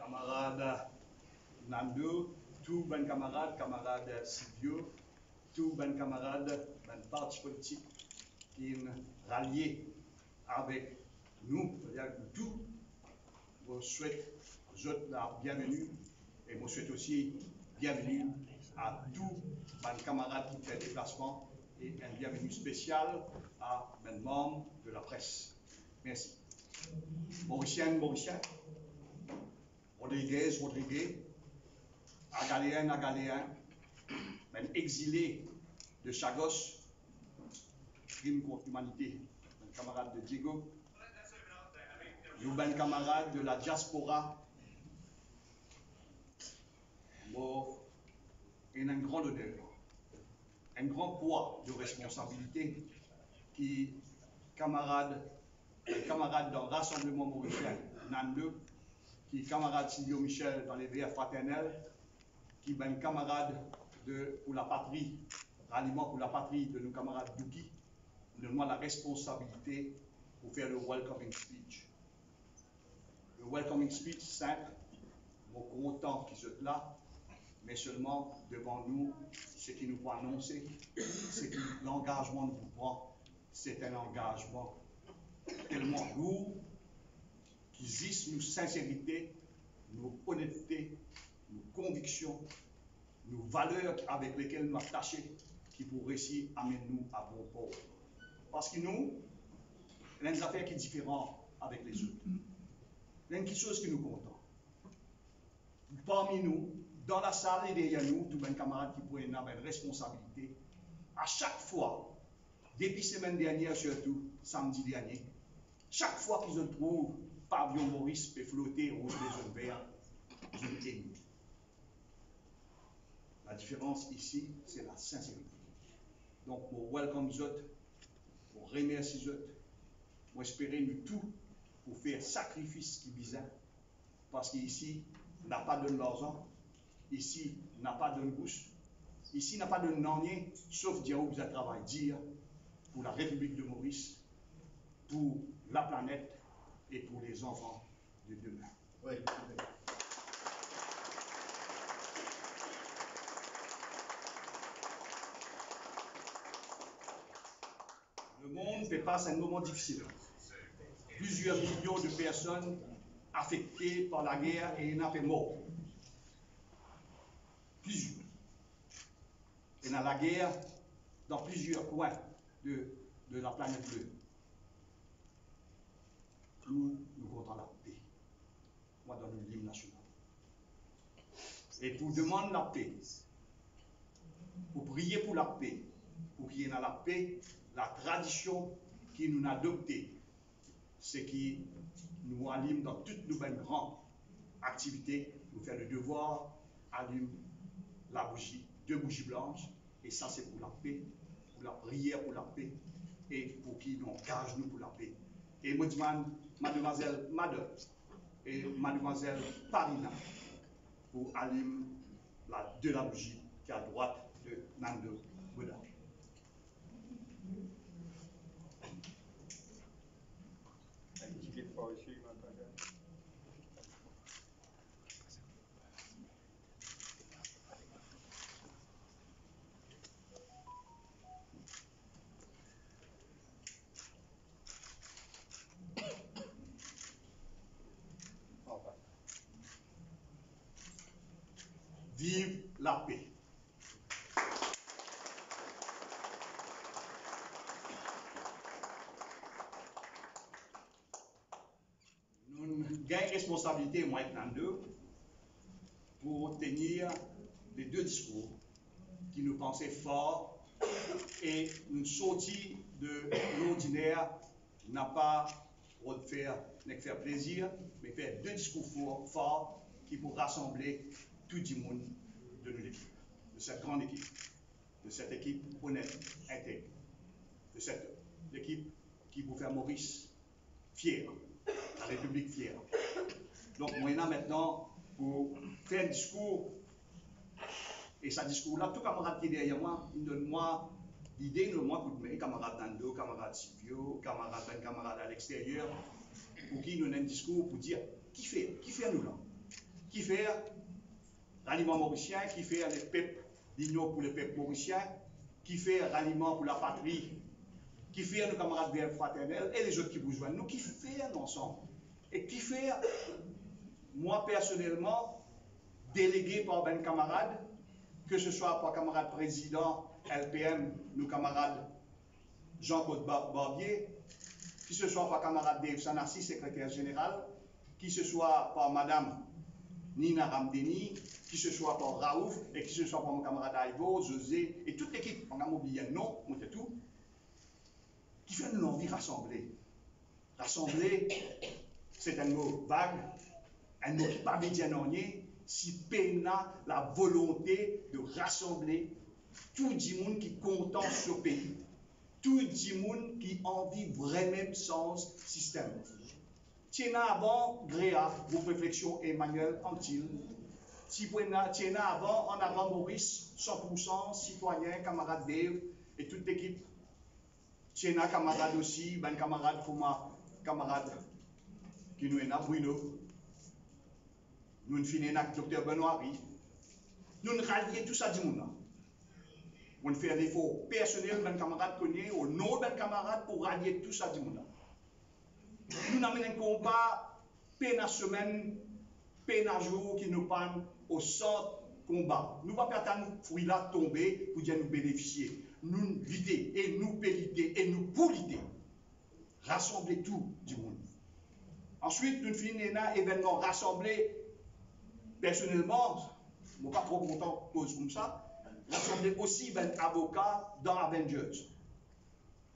camarade Nando, tous mes camarades Silvio, tous mes camarades, mes partis politiques qui sont ralliés avec nous, c'est-à-dire tout. Je vous souhaite la bienvenue et je souhaite aussi bienvenue à tous mes camarades qui font des déplacements et un bienvenue spécial à mes membres de la presse. Merci. Mauricien, Rodriguez, Agaléen, même exilé de Chagos, crime contre l'humanité, un camarade de Diego, nous un camarade de la diaspora, bon, et un grand honneur, un grand poids de responsabilité qui camarade dans le Rassemblement mauricien, Nando, qui est camarade Silvio Michel dans les VR fraternels, qui est un camarade pour la patrie, ralliement pour la patrie de nos camarades Douki, nous avons la responsabilité pour faire le welcoming speech. Le welcoming speech simple, mon content qui se là, mais seulement devant nous, ce qui nous faut annoncer, c'est que l'engagement nous prend, c'est un engagement tellement lourd, qui existe nos sincérité, nos honnêteté, nos convictions, nos valeurs avec lesquelles nous attachons, qui pour réussir amener nous à bon port. Parce que nous, il y a une affaire qui est différente avec les autres. Il y a quelque chose qui nous contente. Parmi nous, dans la salle et derrière nous, tous mes camarades qui pourraient avoir une responsabilité, à chaque fois, depuis la semaine dernière, surtout samedi dernier, chaque fois qu'ils se trouvent, pavillon Maurice peut flotter au haut des zones vertes, je me ému. La différence ici, c'est la sincérité. Donc, pour welcome Zot, pour remercier Zot, pour espérer nous tout pour faire sacrifice qui est bizarre. Parce qu'ici, n'a pas de l'argent, ici, n'a pas de bouche, ici, n'a pas de nanier, sauf dire où vous avez travaillé, dire pour la République de Maurice, pour la planète et pour les enfants de demain. Oui. Le monde fait face à un moment difficile. Plusieurs millions de personnes affectées par la guerre et il y en a fait mort. Plusieurs. Il y a la guerre dans plusieurs coins de la planète bleue. Nous comptons la paix. Moi, dans le l'hymne national. Et pour demander la paix, pour prier pour la paix, pour qu'il y ait dans la paix, la tradition qui nous a adoptée, c'est qui nous anime dans toutes nos belles grandes activités, nous faire le devoir, allume la bougie, 2 bougies blanches, et ça c'est pour la paix, pour la prière pour la paix, et pour qui nous engage nous pour la paix. Et moi, mademoiselle Made et mademoiselle Parina, pour allumer de la bougie qui est à droite de Nando Bouddha. Vive la paix. Nous avons une responsabilité, moi et Nando, pour tenir les 2 discours qui nous pensaient forts et nous sortir de l'ordinaire, n'a pas faire plaisir, mais faire 2 discours forts qui pour rassembler tout le monde de notre équipe, de cette grande équipe, de cette équipe honnête, intègre, de cette équipe qui pour faire Maurice fier, la République fière. Donc, moi, maintenant, pour faire un discours, et ce discours-là, tout camarade qui est derrière moi, il donne moi l'idée, de moi, pour mes camarades Nando, camarades Silvio, camarades à l'extérieur, pour qui nous avons un discours pour dire qui fait nous là. qui fait ralliement mauricien, qui fait les peuples d'union pour les peuples mauriciens, qui fait ralliement pour la patrie, qui fait nos camarades bien fraternels et les autres qui vous joignent. Nous qui fait ensemble. Et qui fait, moi personnellement, délégué par ben camarades, que ce soit par camarade président LPM, nos camarades Jean-Claude Barbier, que ce soit par camarade Dave Sanassi, secrétaire général, que ce soit par madame Nina Ramdeni, que ce soit par Raouf, et que ce soit par mon camarade Aïvo, José, et toute l'équipe, on a oublié un nom, on fait tout, qui fait nous l'envie rassembler. Rassembler, c'est un mot vague, un mot qui pas bien ennié, si peina la volonté de rassembler tout le monde qui content ce pays, tout le monde qui envie vraiment sans système. Tiens avant Gréa, vos réflexions Emmanuel Antil. Tiens avant, en avant Maurice, 100% citoyen, camarade Dave et toute l'équipe. Tiens camarade aussi, ben camarade comme camarade qui nous est là, Bruno. Nous finissons avec Dr Benoît. Nous rallions tout ça du monde. On fait un effort personnel, ben camarade connaît, au nom ben camarade pour rallier tout ça du monde. Nous avons un combat, peine à semaine, peine à jour qui nous parle au centre combat. Nous ne pouvons pas attendre fruit là tomber pour dire nous bénéficier. Nous vider et nous périter et nous politer. Rassembler tout du monde. Ensuite, nous finissons un événement rassemblé. Personnellement, je ne suis pas trop content de cause comme ça. Rassembler aussi ben avocats dans Avengers.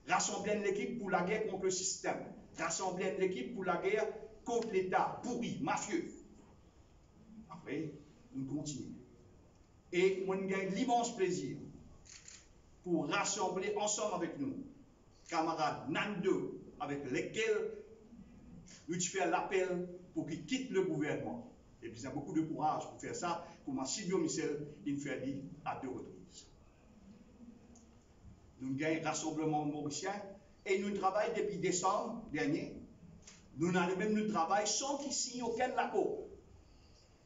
Rassembler l'équipe pour la guerre contre le système. Rassembler l'équipe pour la guerre contre l'État pourri, mafieux. Après, nous continuons. Et moi, j'ai l'immense plaisir pour rassembler ensemble avec nous, camarades Nando, avec lesquels nous faisons l'appel pour qu'ils quittent le gouvernement. Et puis, il y a beaucoup de courage pour faire ça, comme Silvio Michel, il fait dit à 2 reprises. Nous avons un rassemblement mauricien et nous travaillons depuis décembre dernier. Nous avons même nous travail sans qu'il signe aucun accord.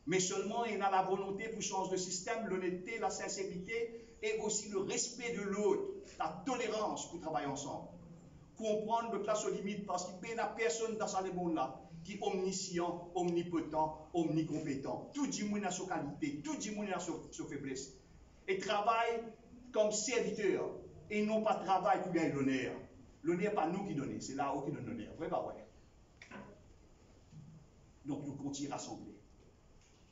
Mais seulement il y a la volonté pour changer le système, l'honnêteté, la sincérité et aussi le respect de l'autre, la tolérance pour travailler ensemble. Comprendre le classe aux limites parce qu'il n'y a personne dans ce monde-là qui est omniscient, omnipotent, omnicompétent. Tout le monde a sa qualité, tout le monde a sa faiblesse. Et travaille comme serviteur et non pas travail pour gagner l'honneur. L'honneur n'est pas nous qui donnons, c'est là-haut qui donne l'honneur. Vrai, pas vrai? Donc nous continuons à rassembler.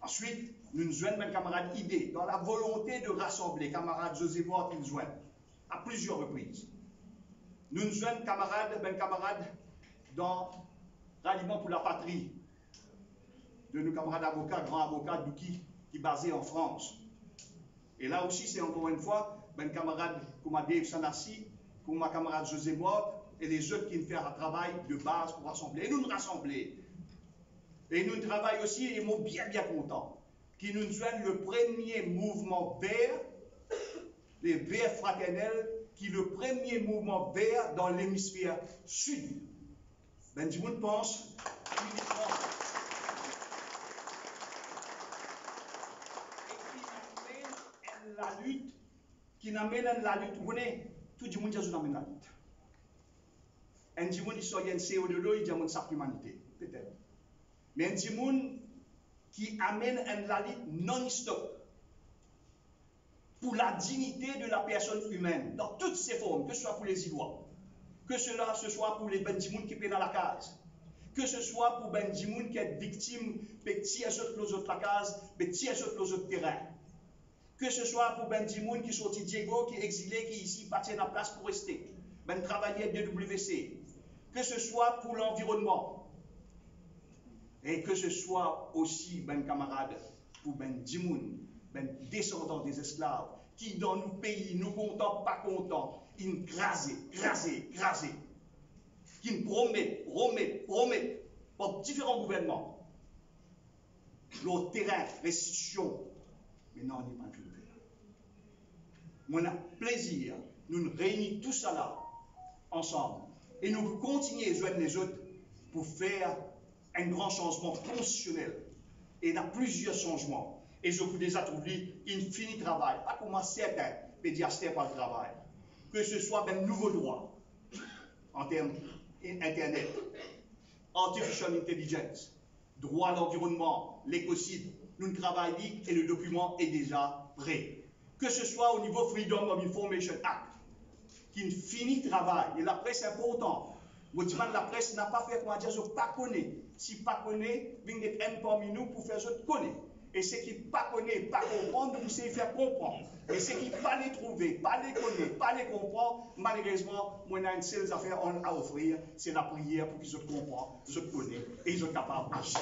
Ensuite, nous nous joignons mes camarades idées, dans la volonté de rassembler, camarades José Bois qui nous joignent, à plusieurs reprises. Nous nous joignons camarades dans Ralliement pour la patrie, de nos camarades avocats, grands avocats d'Ouki, qui est basé en France. Et là aussi, c'est encore une fois, ben camarade comme Dave Sanassi, comme ma camarade José Bois, et les autres qui nous font un travail de base pour rassembler. Et nous nous rassembler. Et nous travaillons aussi, et moi bien content, qui nous joignent le premier mouvement vert, les Verts fraternels, qui est le premier mouvement vert dans l'hémisphère sud. Ben, du monde pense uniquement. Et qui n'amène la lutte, vous connaissez, tout le monde amène la lutte. Et du monde, il sort un CO de l'eau, il dit sa humanité, peut-être. Mais du monde qui amène la lutte non-stop pour la dignité de la personne humaine, dans toutes ses formes, que ce soit pour les Ilois. Que cela ce soit pour les bendimoun qui paient dans la case, que ce soit pour bendimoun qui est victime, petit à les autres la case, petit à les autres terrain, que ce soit pour bendimoun qui sont Diego, qui est exilé, qui ici partit à la place pour rester, ben travailler DWC, que ce soit pour l'environnement, et que ce soit aussi ben camarades pour bendimoun, ben descendants des esclaves, qui dans nos pays, nous contents, pas contents, ils crasent, qui nous promettent, par différents gouvernements, leur terrain, restitution. Mais non, on n'est pas tout le faire. On a plaisir, nous nous réunissons tous ça là, ensemble, et nous continuons à joindre les autres pour faire un grand changement constitutionnel Et il y a plusieurs changements. Et je vous déjà trouvé infini travail. Pas comment certains pédiastres par le travail. Que ce soit un nouveau droit en termes Internet, Artificial Intelligence, droit à l'environnement, l'écocide, nous travaillons et le document est déjà prêt. Que ce soit au niveau Freedom of Information Act, qui finit travail, et la presse est importante. La presse n'a pas fait, comment dire, je ne pas connaît. Si pas connaît, il y a un parmi nous pour faire je connais. Et ce qui pas connaît, pas comprendre, nous c'est faire comprendre. Et ce qui pas les trouver, pas les connaître, pas les comprendre, malheureusement, moi, on a une seule affaire à offrir, c'est la prière pour qu'ils se comprennent, se connaissent et ils sont capables d'agir.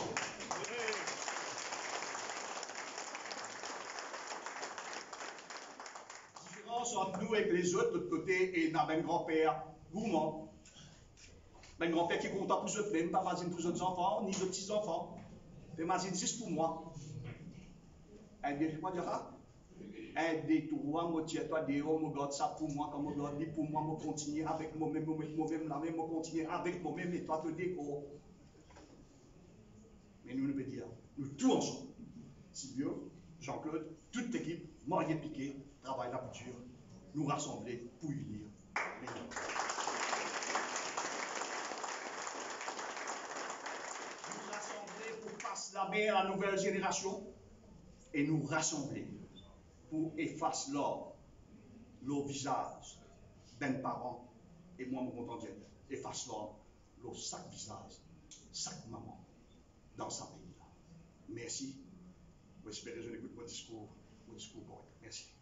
Différence entre nous et les autres, de l'autre côté, et un grand-père gourmand. Un grand-père qui est content pour se plaindre, pas imagine pour les autres enfants, ni les petits-enfants. Imagine juste pour moi. Un des, comment dire ça? Un des trois, moi, toi, des hommes, je garde ça pour moi, comme je garde pour moi, je continue avec moi-même, je continue avec moi-même, et toi, te décor. Mais nous, nous pouvons dire, nous tous ensemble, Sylvio, Jean-Claude, toute l'équipe, Marie Piquet, travaille la couture, nous rassembler pour unir les gens. Nous rassembler pour passer la main à la nouvelle génération et nous rassembler pour effacer leur visage d'un parent et moi, mon content dire, efface leur sac visage, sac maman dans sa pays. Merci. J'espère que je n'écoute mon discours correct. Merci.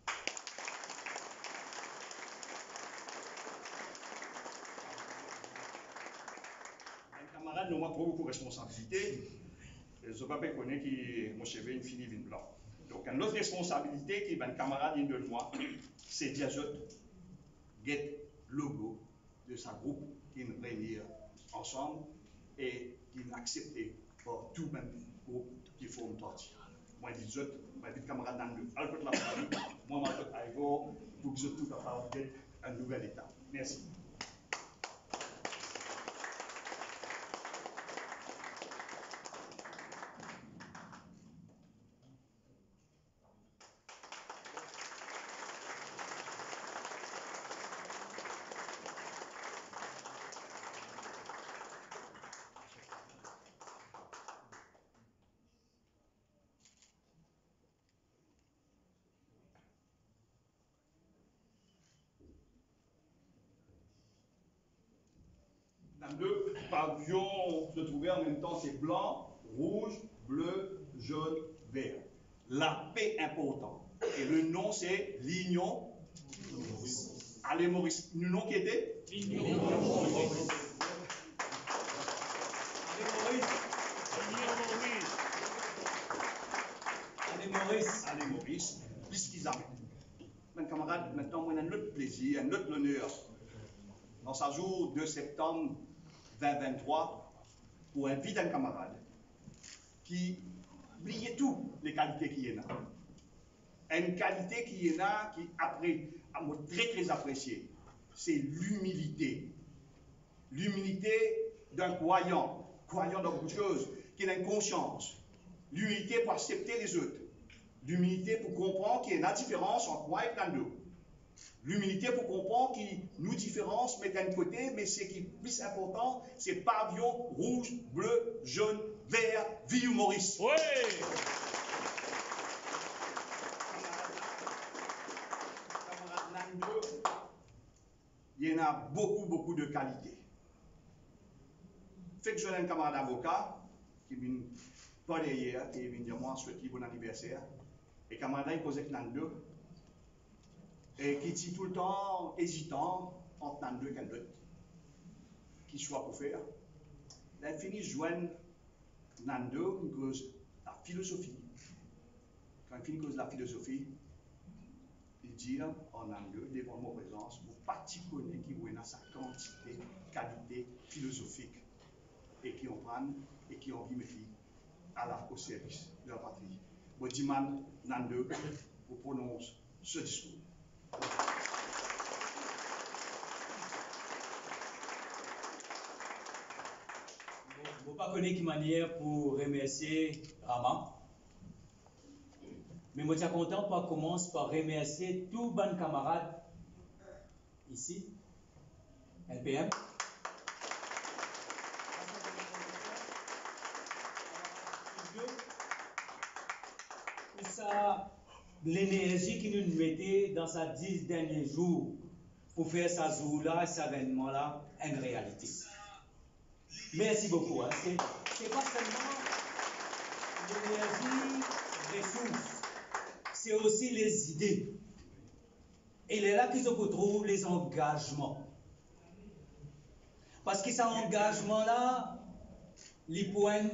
Un camarade nous a beaucoup de responsabilités. Je ne sais pas connaître qui mon cheveu une fille vin blanc. Donc, une autre responsabilité qui est un camarade de moi, c'est d'ajouter get logo de sa groupe qui nous réunit ensemble et qui accepté par tout le groupe qui forme partie. Moi, je dis, moi, je camarade dans le Alpha de la famille, moi, je vais pour que je tout capable d'être un nouvel état. Merci. Dans deux pavillons se trouvaient en même temps, c'est blanc, rouge, bleu, jaune, vert. La paix importante. Et le nom, c'est l'Union. Allez, Maurice. Le nom qui était l'Union. Allez, Maurice. Puisqu'ils amènent. Mes camarades, maintenant, on a un autre plaisir, un autre honneur. Dans ce jour 2 septembre 2023, pour inviter un camarade qui oubliait toutes les qualités qu'il y a. Une qualité qui est là, qui après, très très appréciée, c'est l'humilité. L'humilité d'un croyant dans beaucoup de choses, qui a une conscience. L'humilité pour accepter les autres. L'humilité pour comprendre qu'il y a une différence entre moi et plein d'autres. L'humilité pour comprendre qu'il nous différence, mais d'un côté, mais ce qui est plus important, c'est pavillon rouge, bleu, jaune, vert, vive Maurice. Oui. Camarade Nando, il y en a beaucoup de qualités. Fait que je suis un camarade avocat qui vient pas derrière, qui vient dire moi, souhaite bon anniversaire. Et camarade, il posait Nando. Et qui dit tout le temps hésitant entre Nando et quelqu'un d'autre, qui soit pour faire. Là, il finit de joindre Nando, une cause la philosophie. Quand il finit cause la philosophie, il dit en Nando, devant ma présence, vous participez qui voit sa quantité, qualité philosophique, et qui en prennent et qui en mettent au service de la patrie. Bon, Diman Nando vous prononce ce discours. Je ne pas connaître qui manière pour remercier Rama Mais moi, je suis content pour commencer par remercier tous mes camarades ici, LPM. Pour ça, l'énergie qui nous mettait dans ces 10 derniers jours pour faire ça jour-là, cet événement-là, une réalité. Merci beaucoup. Hein. C'est pas seulement l'énergie, les ressources, c'est aussi les idées. Et c'est là qu'ils se retrouvent les engagements. Parce que cet engagement-là, il faut un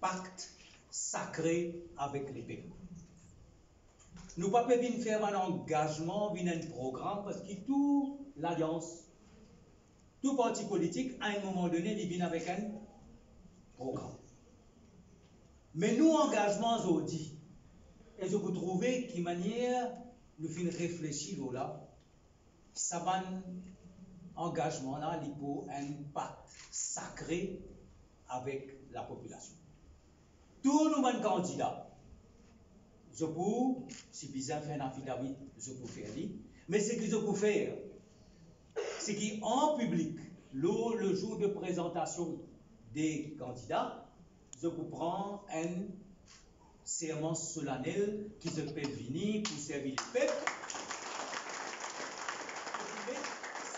pacte sacré avec les peuples. Nous ne pouvons pas faire un engagement, un programme, parce que toute l'alliance, tout parti politique, à un moment donné, il vient avec un programme. Mais nous, engagement aujourd'hui, et je vous trouvez qu'une manière, nous finissons réfléchir là, ça va engagement là, il faut un pacte sacré avec la population. Tous nos candidats, je peux, si besoin faire un affidavit, je peux faire lui, mais ce que je peux faire, c'est qu'en public, le jour de présentation des candidats, je peux prendre un serment solennel qui se peut venir pour servir le peuple.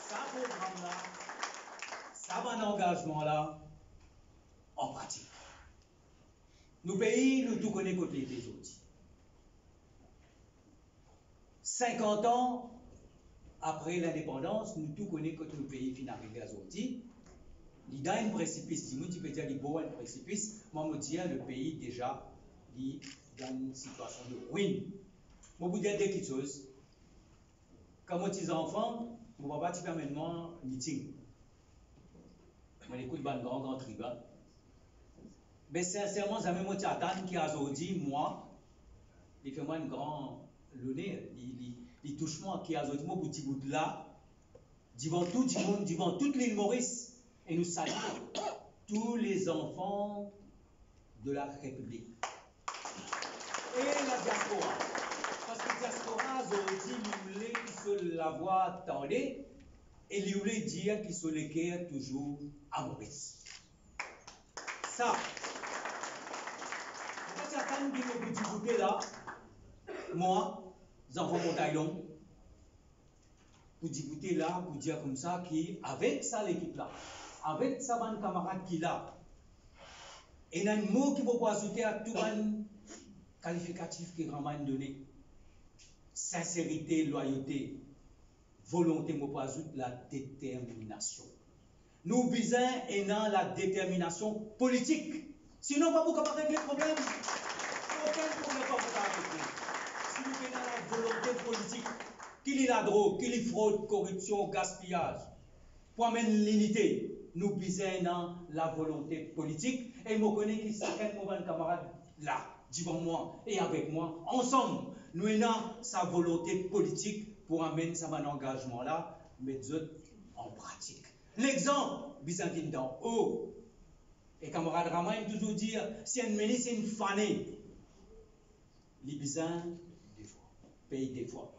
Ça programme-là, ça va un engagement-là en pratique. Nos pays, nous tout connaissons côté des autres. 50 ans après l'indépendance, nous tout connaissons que nos pays finissent arriver à Zoti. Il y a un précipice, si tu peux dire qu'il y a un précipice, moi je dis le pays déjà il est dans une situation de ruine. Moi je vous dis quelque chose. Quand moi suis enfant, mon papa tu permets moi meeting. Moi écoute ban grand tribal. Mais sincèrement, jamais moi t'attends qui a aujourd'hui moi, il fait moi un grand l'honneur, il touche moi qui a aujourd'hui moi petit bout là, devant tout le monde, devant toute l'île Maurice, et nous saluons tous les enfants de la République. Et la diaspora. Parce que la diaspora, aujourd'hui, il voulait qu'il se la voit attendre, et il voulait dire qu'il se le cœur toujours à Maurice. Ça, quand j'attends que vous discutez là, moi, les enfants de Thaïlande, pour discuter là, pour dire comme ça, qu'avec ça, l'équipe là, avec ça, mon camarade qui là, il y a un mot qui faut ajouter à tout un qualificatif qui est vraiment donné. Sincérité, loyauté, volonté, moi pour ajouter la détermination. Nous besoin dans la détermination politique. Sinon, pas pour régler le problème. Aucun problème pas pour régler. Si nous venons dans la volonté politique, qu'il y ait la drogue, qu'il y ait fraude, corruption, gaspillage, pour amener l'unité, nous besoin dans la volonté politique. Et je connais que certains de mes camarades là, devant moi et avec moi, ensemble, nous avons sa volonté politique pour amener un engagement là, mettre en pratique. L'exemple, Byzantine d'en haut, et camarade Ramain toujours dire, si un ministre c'est une fanée, les Byzantins, des fois, pays des fois.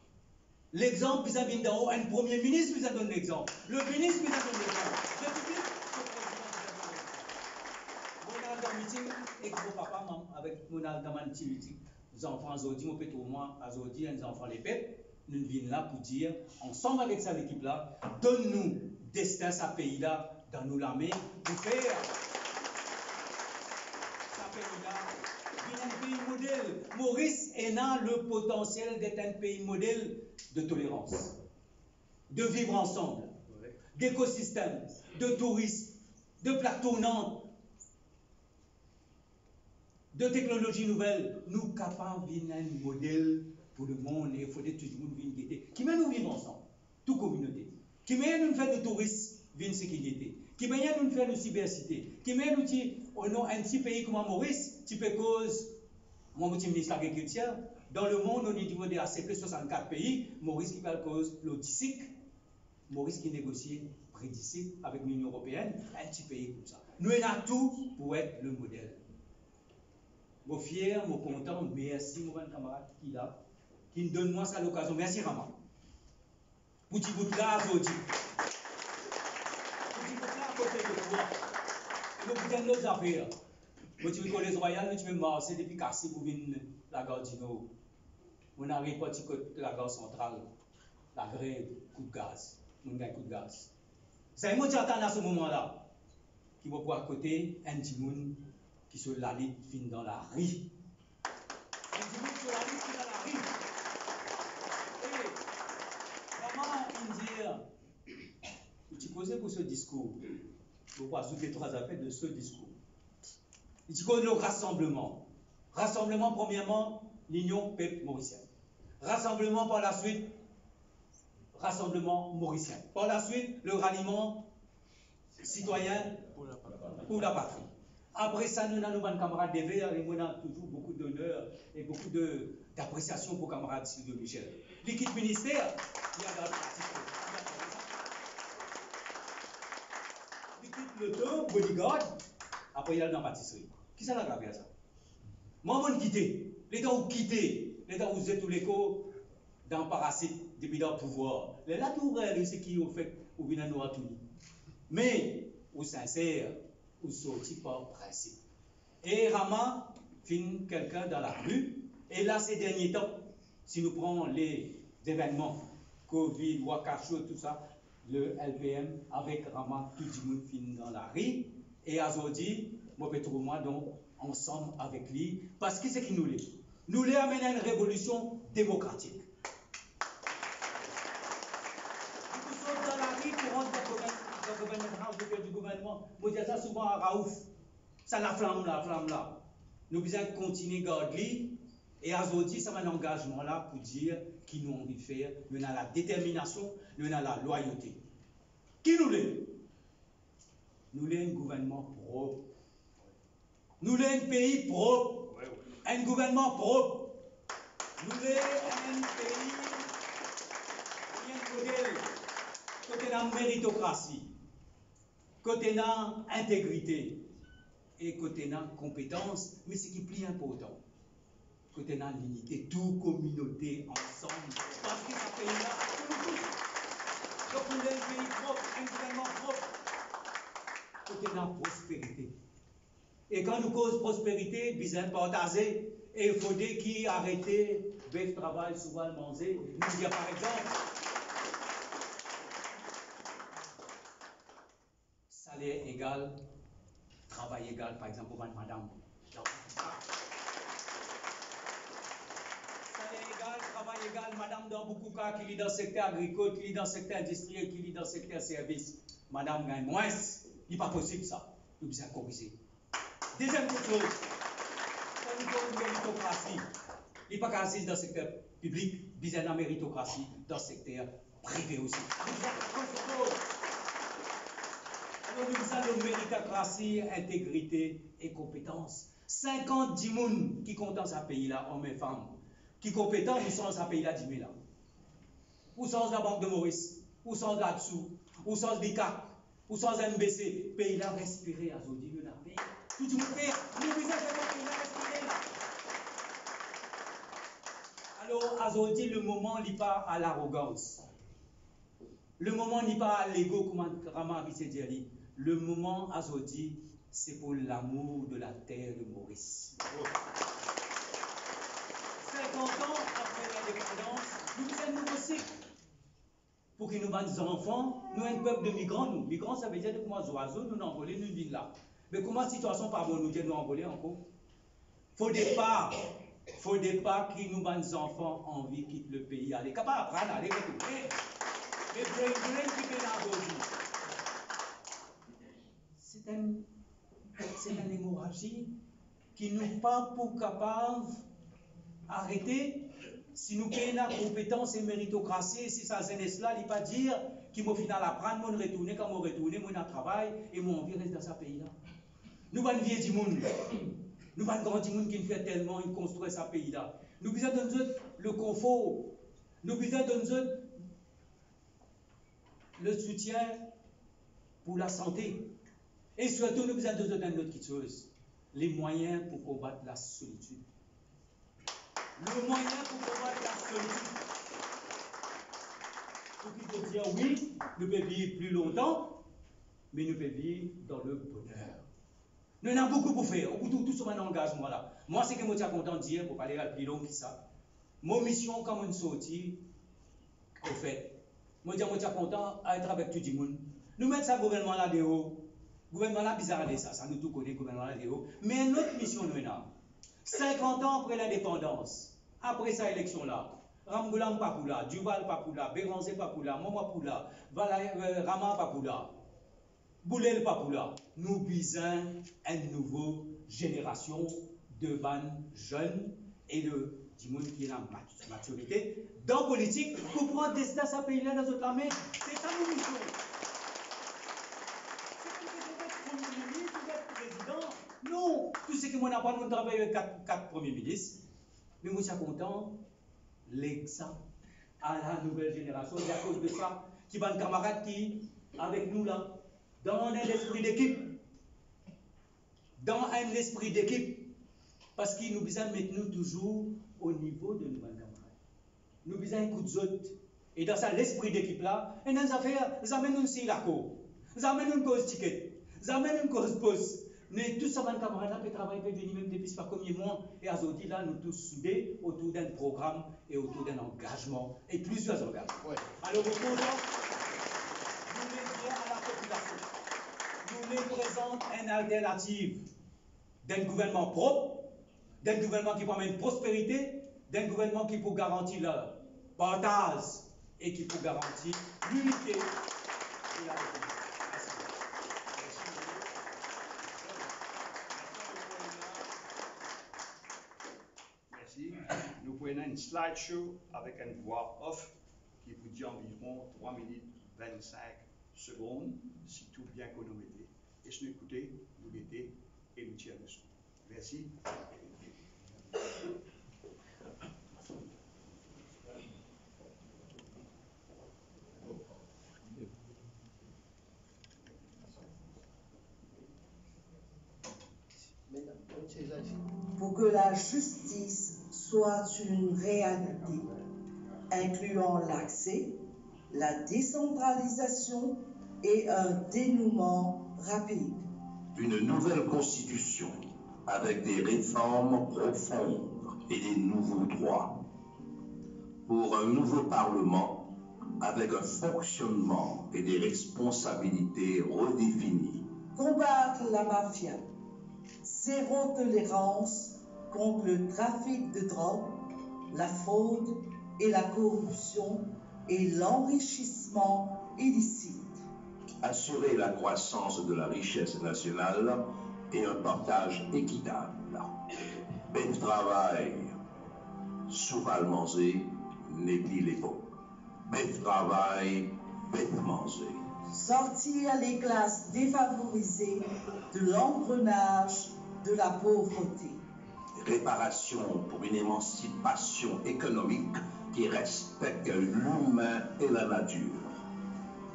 L'exemple, Byzantine d'en haut, un premier ministre, vous a donné l'exemple. Le ministre, vous a donné l'exemple. Le public, le président, vous a donné l'exemple. Mon dans le meeting, et que vos papas, avec mon dans le meeting, les enfants aujourd'hui, mon père, moi, aujourd'hui, les enfants, les peuples, nous venons là pour dire, ensemble avec ça, l'équipe-là, donne-nous destin à ce pays-là dans nos mains pour faire ce pays-là un pays modèle. Maurice est dans le potentiel d'être un pays modèle de tolérance, de vivre ensemble, d'écosystème, de tourisme, de plaques tournantes, de technologies nouvelles. Nous capables d'être un modèle pour le monde et il faut que tout le monde vienne guetter. Qui mène nous vivre ensemble, toute communauté. Qui mène nous faire de tourisme, vienne sécurité. Qui mène nous faire de cybercité. Qui mène nous dire, oh non, un petit pays comme Maurice, tu peux cause, moi, je suis ministre de l'Agriculture, dans le monde, au niveau de ACP 64 pays, Maurice qui parle cause logistique, Maurice qui négocie prédicique avec l'Union européenne, un petit pays comme ça. Nous avons tout pour être le modèle. Je suis fier, je suis content. Merci, mon camarade qui là, qui me donne moi ça l'occasion. Merci, Rama. Pour petit bout là, aujourd'hui. Pour petit bout là, à côté de toi. Et vous avez d'autres affaires. Moi, tu me connais royal, tu me marcher depuis cassé pour venir la gare du Nord. On arrive pas de la gare centrale. La grève, coup de gaz. On gagne coup de gaz. C'est moi qui attends à ce moment-là. Qui va pouvoir côté un petit monde qui se la lit fin dans la rue. Un petit monde sur la lit fin dans la rue. Et maman, il dit, tu causais pour ce discours. Je vais ajouter 3 affaires de ce discours. Il dit que le rassemblement. Rassemblement, premièrement, l'union peuple mauricien. Rassemblement par la suite, rassemblement mauricien. Par la suite, le ralliement citoyen pour la patrie. Après ça, nous avons nos camarades des Verts et nous avons toujours beaucoup d'honneur et beaucoup d'appréciation pour camarades Sylvio Michel. L'équipe ministère, il y a dans l'équipe le temps, bodyguard, après il y a dans la pâtisserie. Qui ça l'a gravé à ça? Moi, je quitté. Les temps où quitté, les temps où vous êtes tous les co dans le parasite depuis dans le pouvoir. Les là, tout vrai, c'est qui ont fait, ou bien nous à tout. Mais, ou sincère, ou sorti par principe. Et Rama finit quelqu'un dans la rue, et là, ces derniers temps, si nous prenons les événements, Covid, Wakacho, tout ça, le LPM, avec Rama, tout le monde finit dans la rue, et aujourd'hui, moi, je trouve moi, donc, ensemble avec lui, parce que c'est qui nous l'est. Nous l'est amené à une révolution démocratique. Nous sommes dans la rue pour rendre du gouvernement. Moi, je dis ça souvent à Raouf. Ça la flamme là. Nous devons continuer à garder. Et aujourd'hui, ça va un engagement là pour dire qui nous envie de faire. Nous avons la détermination, nous avons la loyauté. Qui nous l'est? Nous l'est un gouvernement propre. Nous l'est un pays propre. Un gouvernement propre. Nous l'est un pays qui est un modèle. Côté de la méritocratie, côté de l'intégrité et côté de la compétence, mais ce qui est plus important, côté de l'unité, toute communauté ensemble, parce que ce pays-là, c'est nous tous. Donc on est un pays propre, un gouvernement propre, côté de la prospérité. Et quand nous cause prospérité, besoin partager, et il faut qu'il arrête de travail souvent manger. Nous dire par exemple, salaire égal, travail égal, par exemple, pour madame. Salaire égal, travail égal, madame dans beaucoup de cas qui est dans le secteur agricole, qui est dans le secteur industriel, qui est dans le secteur service. Madame gagne moins. Il n'est pas possible ça. Nous devons corriger. Deuxième chose, quand nous avons une méritocratie, il n'est pas qu'à dans le secteur public, il y a une méritocratie dans le secteur privé aussi. Alors nous avons méritocratie, intégrité et compétence. 50 personnes qui comptent dans ce pays-là, hommes et femmes, qui compétents, nous sommes dans ce pays-là, 10 000 ans. Où sont la Banque de Maurice, où sont la dessous, où sont les CAC, où sont les MBC, pays-là respirer à Zodi, nous avons tout le monde fait, nous besoin de pays-là respirer là. Alors, à Zodi, le moment n'est pas à l'arrogance. Le moment n'est pas à l'ego, comme Rama a dit. Le moment, Azodi, c'est pour l'amour de la terre de Maurice. 50 ans après l'indépendance, nous sommes un nouveau cycle. Pour que nous bandes des enfants, nous sommes un peuple de migrants. Nous. Migrants, ça veut dire que moi, oiseaux, nous envolés, nous vivons là. Mais comment la situation par nous dit nous envoler encore? Faut départ que nous bandes des enfants envie de quitter le pays. Allez, capable d'apprendre, allez, retourner. Mais brain qui est là aujourd'hui. C'est une hémorragie qui nous pas pour capable d'arrêter si nous payons la compétence et méritocratie, si ça jeunesse là, il ne pas dire qu'il m'a final apprendre, moi retourner, quand moi retourner, moi travail et moi envie rester dans ce pays là. Nous pas vieux du monde, nous pas grand du monde qui nous fait tellement, il construit ce pays là. Nous besoin de nous le confort, nous besoin de nous le soutien pour la santé. Et surtout, nous avons besoin de notre chose. les moyens pour combattre la solitude. Le moyen pour combattre la solitude. Pour qu'il peut dire oui, nous pouvons vivre plus longtemps, mais nous pouvons vivre dans le bonheur. Nous avons beaucoup pour faire, tout ce engagement là. Moi, c'est que je suis content de dire, pour parler à plus long que ça, mon mission, comme une sortie, au fait, moi, je suis content d'être avec tout le monde. Nous mettons ça gouvernement là de haut. Gouvernement là, bizarre de ça nous tout connaît, gouvernement là de haut. Mais notre mission, nous, 50 ans après l'indépendance, après cette élection là, Ramgoulam Papoula, Duval Papoula, Béranger Papoula, Momo Poula, Rama Papoula, Boulel Papoula, nous visons une nouvelle génération de bandes jeunes et de monde qui est la maturité dans la politique pour prendre des destin à ce pays-là dans notre armée. C'est ça nos missions. C'est comme si vous êtes premier ministre, vous êtes président. Non, tout ce que moi n'a pas, nous travaillons avec 4 premiers ministres. Mais moi, je suis content, l'exemple à la nouvelle génération, c'est à cause de ça, qui va un camarade qui, avec nous là, dans un esprit d'équipe. Dans un esprit d'équipe. Parce qu'il nous besoin de mettre nous toujours au niveau de nos camarades. Nous besoin d'un coup de zot. Et dans ça, l'esprit d'équipe là, et dans les affaires, nous amènons aussi la cour. Nous amènons une cause ticket. Nous amènons une cause poste. Mais tous ces camarades là, qui travaillent, peuvent venir même depuis pas combien de mois. Et aujourd'hui là, nous tous soudés autour d'un programme et autour d'un engagement. Et plusieurs engagements. Ouais. Alors au fond, nous voulons dire à la population, nous voulons présenter une alternative d'un gouvernement propre, d'un gouvernement qui promène prospérité, d'un gouvernement qui peut garantir le partage et qui peut garantir l'unité de la République. Merci. Nous prenons une slideshow avec une voix off qui vous dit environ 3 minutes 25 secondes, si tout bien chronométré. Et si nous écoutons, nous l'été et nous tirons le son. Merci. Pour que la justice soit une réalité, incluant l'accès, la décentralisation et un dénouement rapide. Une nouvelle constitution avec des réformes profondes et des nouveaux droits. Pour un nouveau parlement avec un fonctionnement et des responsabilités redéfinies. Combattre la mafia. Zéro tolérance contre le trafic de drogue, la fraude et la corruption et l'enrichissement illicite. Assurer la croissance de la richesse nationale et un partage équitable. Ben travail, souvent manger, n'est plus l'époque. Ben travail, ben manger. Sortir les classes défavorisées de l'engrenage de la pauvreté. Réparation pour une émancipation économique qui respecte l'humain et la nature.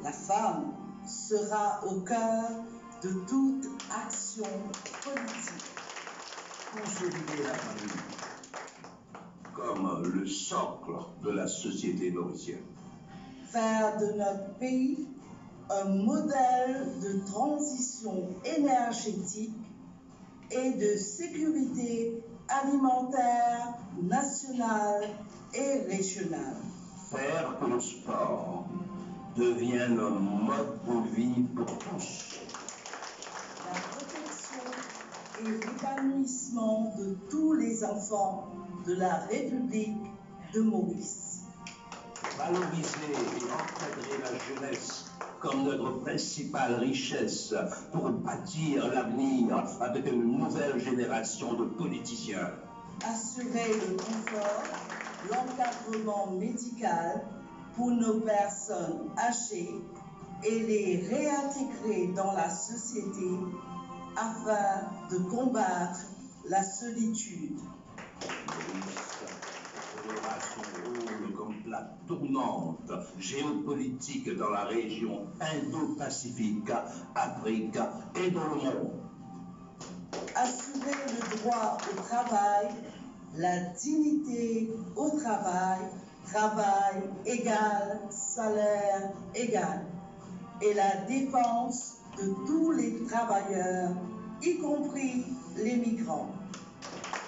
La femme sera au cœur de toute action politique. Consolider la famille comme le socle de la société mauricienne. Faire de notre pays un modèle de transition énergétique et de sécurité alimentaire nationale et régionale. Faire que le sport devienne un mode de vie pour tous. La protection et l'épanouissement de tous les enfants de la République de Maurice. Valoriser et encadrer la jeunesse comme notre principale richesse pour bâtir l'avenir avec une nouvelle génération de politiciens. Assurer le confort, l'encadrement médical pour nos personnes âgées et les réintégrer dans la société afin de combattre la solitude. Jouera son rôle comme plaque tournante géopolitique dans la région Indo-Pacifique, Afrique et dans le monde. assurer le droit au travail, la dignité au travail, travail égal, salaire égal, et la défense de tous les travailleurs, y compris les migrants.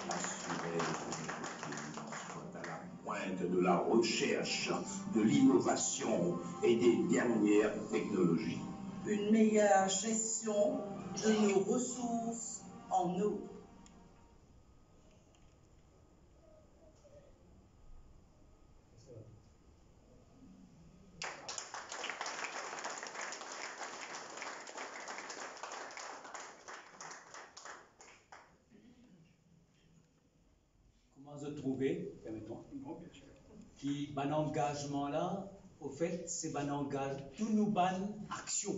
Assurer que les soient à la pointe de la recherche, de l'innovation et des dernières technologies. Une meilleure gestion de nos ressources en eau. Comment se trouver, permettez-moi, qui ban engagement là, au fait, c'est ban engagement, tout nous ban action,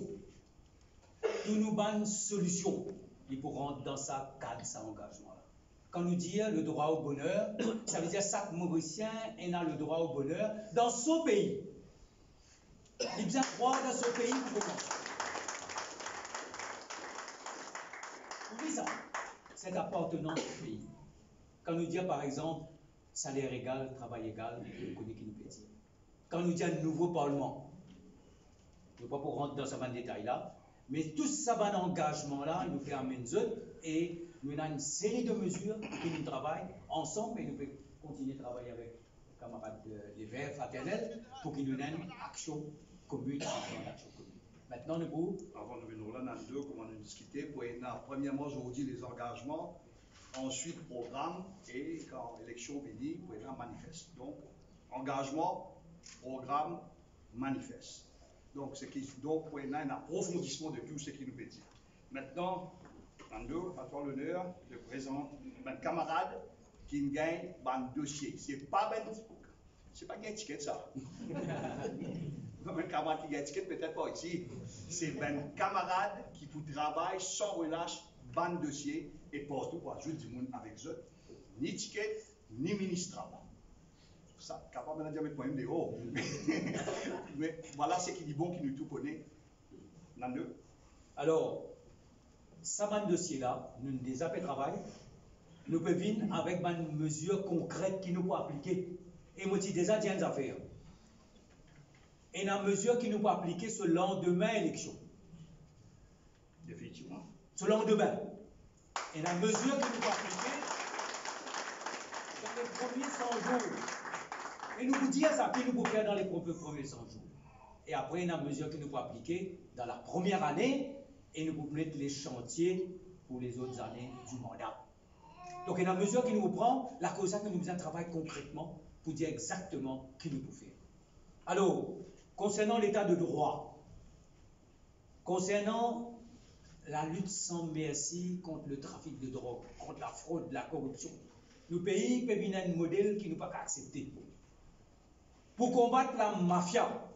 tout nous ban solution, il faut rentrer dans sa cadre, ça engagement là. Quand nous dit le droit au bonheur, ça veut dire chaque Mauricien a le droit au bonheur dans son pays. Il vient croire dans son pays pour commencer. Oui, ça, cette appartenance au pays. Quand nous dit par exemple salaire égal, travail égal, on connaît qui nous peut dire. Quand nous dit un nouveau parlement, je ne vais pas pour rentrer dans ce détail là, mais tout ça va engagement là nous fait amener et nous avons une série de mesures qui nous travaillent ensemble et nous pouvons continuer à travailler avec les camarades des Verts fraternels pour qu'ils nous donnent une action commune, Maintenant, nous avant de venir là, dans deux, comment on a discuté, pour premièrement, aujourd'hui, les engagements, ensuite, programme, et quand l'élection finit, pour un manifeste. Donc, engagement, programme, manifeste. Donc, pour un approfondissement de tout ce qui nous peut dire. Maintenant, dans deux, à toi l'honneur de présenter un camarade qui gagne un dossier. C'est pas un ticket ça. Un camarade qui gagne ticket, peut-être pas ici. C'est un camarade qui pour travailler sans relâche, ban dossier et partout pour ajouter du monde avec eux. Ni ticket, ni ministre. Ça, capable de dire point de haut. Mais voilà ce qui dit bon qui nous tout connaît. Nando. Alors, ça ban dossier là, nous des appels travail, nous pouvons venir avec une mesure concrète qui nous peut appliquer. Et moi, j'ai déjà dit une affaire. Et une mesure qui nous peut appliquer ce lendemain élection. Effectivement. Ce lendemain. Et une mesure qui nous peut appliquer dans les premiers 100 jours. Et nous vous dire ça, qui nous peut faire dans les premiers 100 jours. Et après, une mesure qui nous peut appliquer dans la première année et nous pouvons mettre les chantiers pour les autres années du mandat. Donc, il y a une mesure qui nous prend, la cause que nous faisons un travail concrètement pour dire exactement qui nous peut faire. Alors, concernant l'état de droit, concernant la lutte sans merci contre le trafic de drogue, contre la fraude, la corruption, le pays peut venir un modèle qui ne peut pas accepter. Pour combattre la mafia,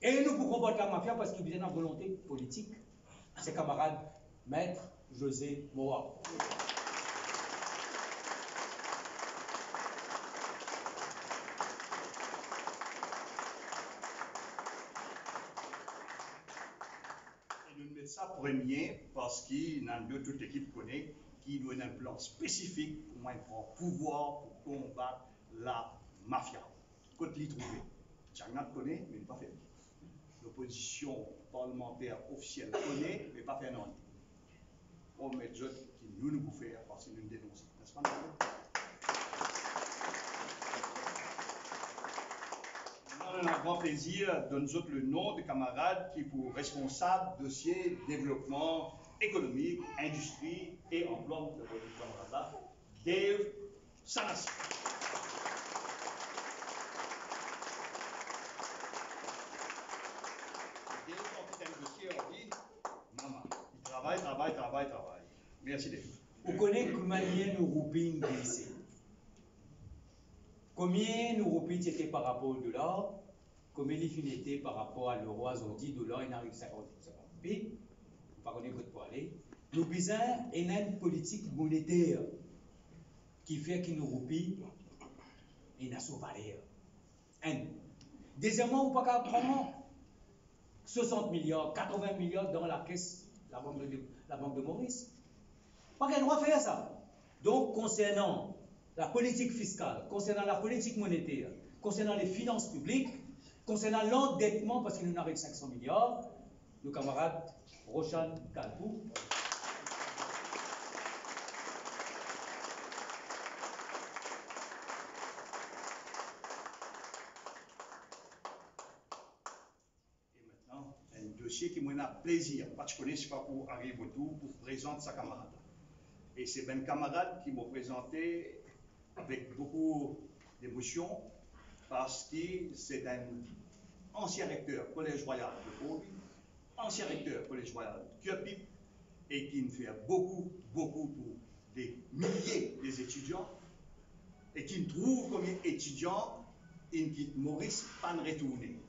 et nous pour combattre la mafia parce qu'il vient en volonté politique, ses camarades, Maître José Moa. Ça premier parce qu'il y a toute l'équipe connaît qui donne un plan spécifique pour prendre pouvoir pour combattre la mafia. Côte l'y trouver. Jagnat connaît, mais pas fait. L'opposition parlementaire officielle connaît, mais pas fait non. On met des autres qui nous pouvons faire parce que nous dénonçons. N'est-ce pas? On a un grand plaisir de nous autres le nom de camarades qui pour responsable dossier développement économique, industrie et emploi de votre camarade là, Dave Sanassi. Dave, quand il a un dossier, on dit, maman, il travaille. Merci Dave. Vous connaissez comment nous roupines glissé. Combien nous roupines étaient par rapport au dollar? Combien il était par rapport à l'euro à aujourd'hui, dollar, il arrive 50 p. Pas qu'on écoute pour aller. Nous besoin une politique monétaire qui fait que nous roupis et n'a son valeur. Deuxièmement, on ne peut pas prendre 60 milliards, 80 milliards dans la caisse, la banque de Maurice. Pas qu'un droit faire ça. Donc, concernant la politique fiscale, concernant la politique monétaire, concernant les finances publiques, concernant l'endettement, parce qu'il nous arrive 500 milliards, nos camarades Roshan Kalpou. Et maintenant, un dossier qui m'a plaisir, parce que je ne connais pas pour arriver au tour, pour présenter sa camarade. Et c'est un camarade qui m'a présenté avec beaucoup d'émotion, parce que c'est un ancien recteur Collège Royal de Pau, ancien recteur Collège Royal de Cupid, et qui fait beaucoup pour des milliers d'étudiants, et qui trouve comme étudiant, il quitte Maurice pas retourner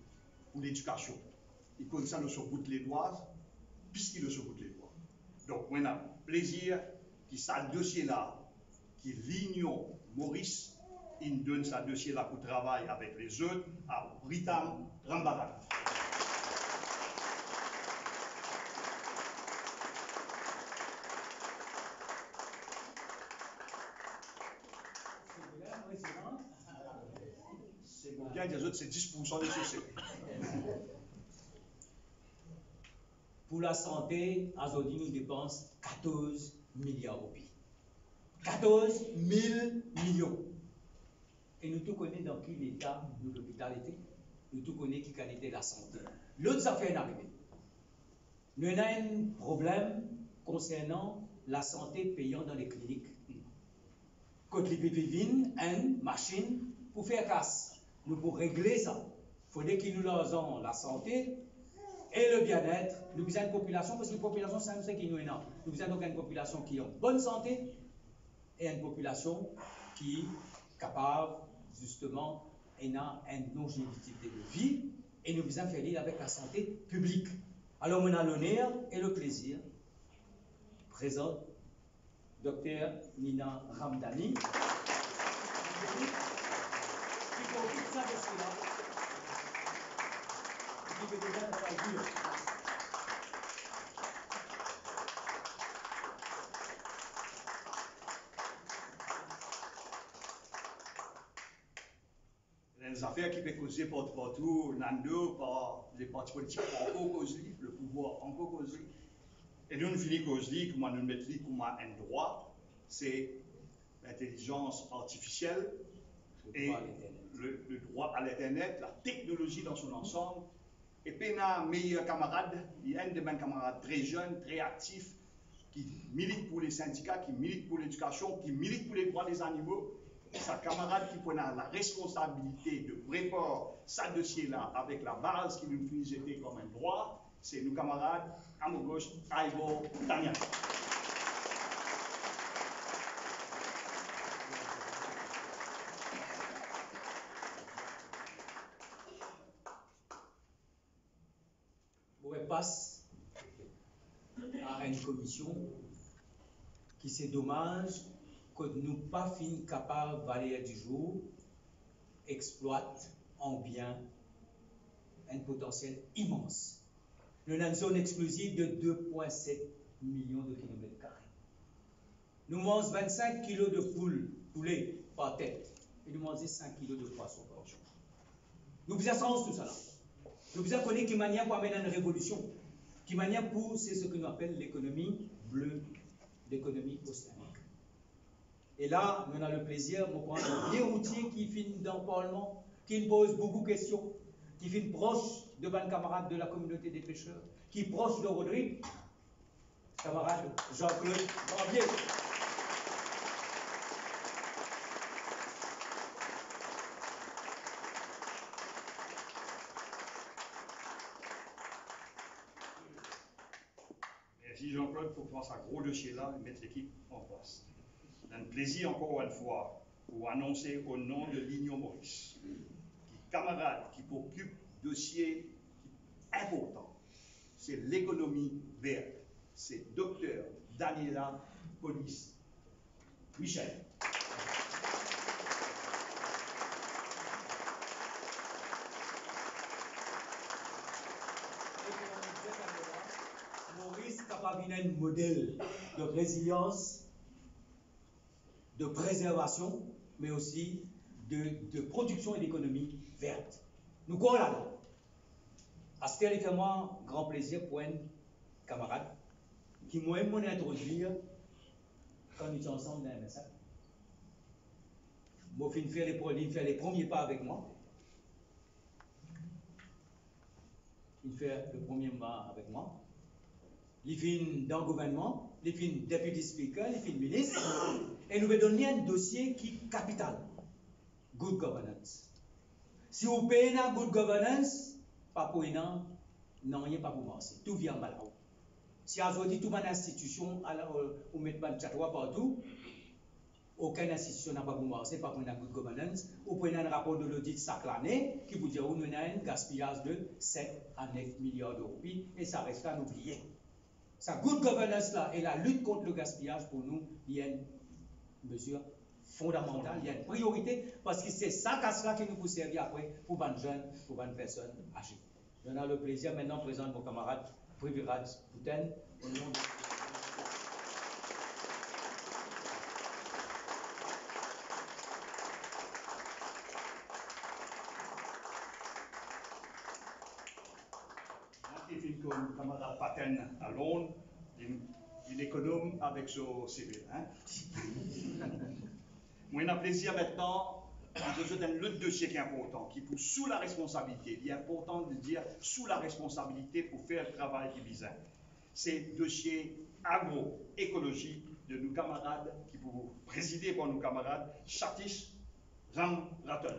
pour l'éducation. Il connaît ça sur bout les doigts, puisqu'il est sur bout les doigts. Donc, on a plaisir que ça dossier-là, qui l'union Maurice, il donne sa dossier-là pour travailler avec les autres à Britam Rambaran. C'est bon, bien des autres, c'est 10% de société. Pour la santé, aujourd'hui, nous dépensons 14 milliards au pays. 14 000 millions. Et nous tout connaissons dans quel état nous l'hôpital était. Nous tout connaissons qui qualité la santé. L'autre affaire est arrivée. Nous avons un problème concernant la santé payante dans les cliniques. Quand les PPV une machine pour faire casse. Nous pour régler ça. Il faudrait qu'ils nous ont la santé et le bien-être. Nous avons une population, parce que la population, c'est ce qui nous est là. Nous avons donc une population qui a une bonne santé et une population qui est capable, justement, et a une longévité de vie. Et nous avons fait avec la santé publique. Alors, on a l'honneur et le plaisir présente Dr Nina Ramdani, qui profite ça de cela, qui fait déjà un travail dur. Les affaires qui peuvent causer partout, Nando, par les partis politiques, encore causé, le pouvoir encore causé. Et nous, nous finissons causé, comment nous mettons comme un droit, c'est l'intelligence artificielle et le droit à l'Internet, la technologie dans son ensemble. Et puis, un meilleur camarade, il y a un de mes camarades très jeune, très actif, qui milite pour les syndicats, qui milite pour l'éducation, qui milite pour les droits des animaux. Sa camarade qui prend la responsabilité de préparer sa dossier-là avec la base qui nous fait jeter comme un droit, c'est nos camarades à mon gauche, Aigo Tania. On passe à une commission qui c'est dommage que nous pas fin capable valer du jour exploite en bien un potentiel immense. Nous avons une zone exclusive de 2,7 millions de kilomètres carrés. Nous mangeons 25 kilos de poulet par tête et nous mangeons 5 kilos de poisson par jour. Nous besoin tout ça là. Nous besoin connaître qui manière pour amener une révolution, qui manière pour c'est ce que nous appelons l'économie bleue, l'économie océanique. Et là, nous avons le plaisir de prendre un vieux routier qui finit dans le Parlement, qui pose beaucoup de questions, qui finit proche de ban camarade de la communauté des pêcheurs, qui est proche de Rodrigue, camarade Jean-Claude Barbier. Merci Jean-Claude pour prendre ce gros dossier-là et mettre l'équipe en place. C'est un plaisir encore une fois pour annoncer au nom de l'Union Maurice, qui camarade qui occupe dossier important, c'est l'économie verte. C'est Dr Daniela Police Michel. Maurice capable un modèle de résilience de préservation, mais aussi de production et d'économie verte. Nous croyons là-dedans. Astel fait moi grand plaisir pour un camarade qui m'a introduit quand nous étions ensemble dans un message. Il fait les premiers pas avec moi. Il fait le premier pas avec moi. Il fait dans le gouvernement, il fait député speaker, il fait ministre, et nous allons donner un dossier qui est capital. Good governance. Si vous payez la good governance, pas pour rien, non, il n'y a pas pour marcher. Tout vient mal. Si vous dit toute une institution, vous mettez un chatouа partout, aucune institution n'a pas pour marcher, pas pour une good governance. Vous prenez un rapport de l'audit chaque année qui vous dit qu'on a un gaspillage de 7 à 9 milliards d'euros. Et ça reste à oublier. Sa good governance là et la lutte contre le gaspillage pour nous, il y a une mesure fondamentale, il y a une priorité parce que c'est ça qui nous peut servir après pour les jeunes, pour les personnes âgées. J'en ai le plaisir maintenant de présenter mon camarade Prithviraj Puten au nom de... Comme camarade Paten à Londres, il économe avec son CV. Hein? Moi, j'ai un plaisir maintenant, je donne l'autre dossier qui est important, qui pousse sous la responsabilité. Il est important de dire sous la responsabilité pour faire le travail qui vise. C'est le dossier agroécologie de nos camarades, qui pour présider par nos camarades, Satish Ramratan.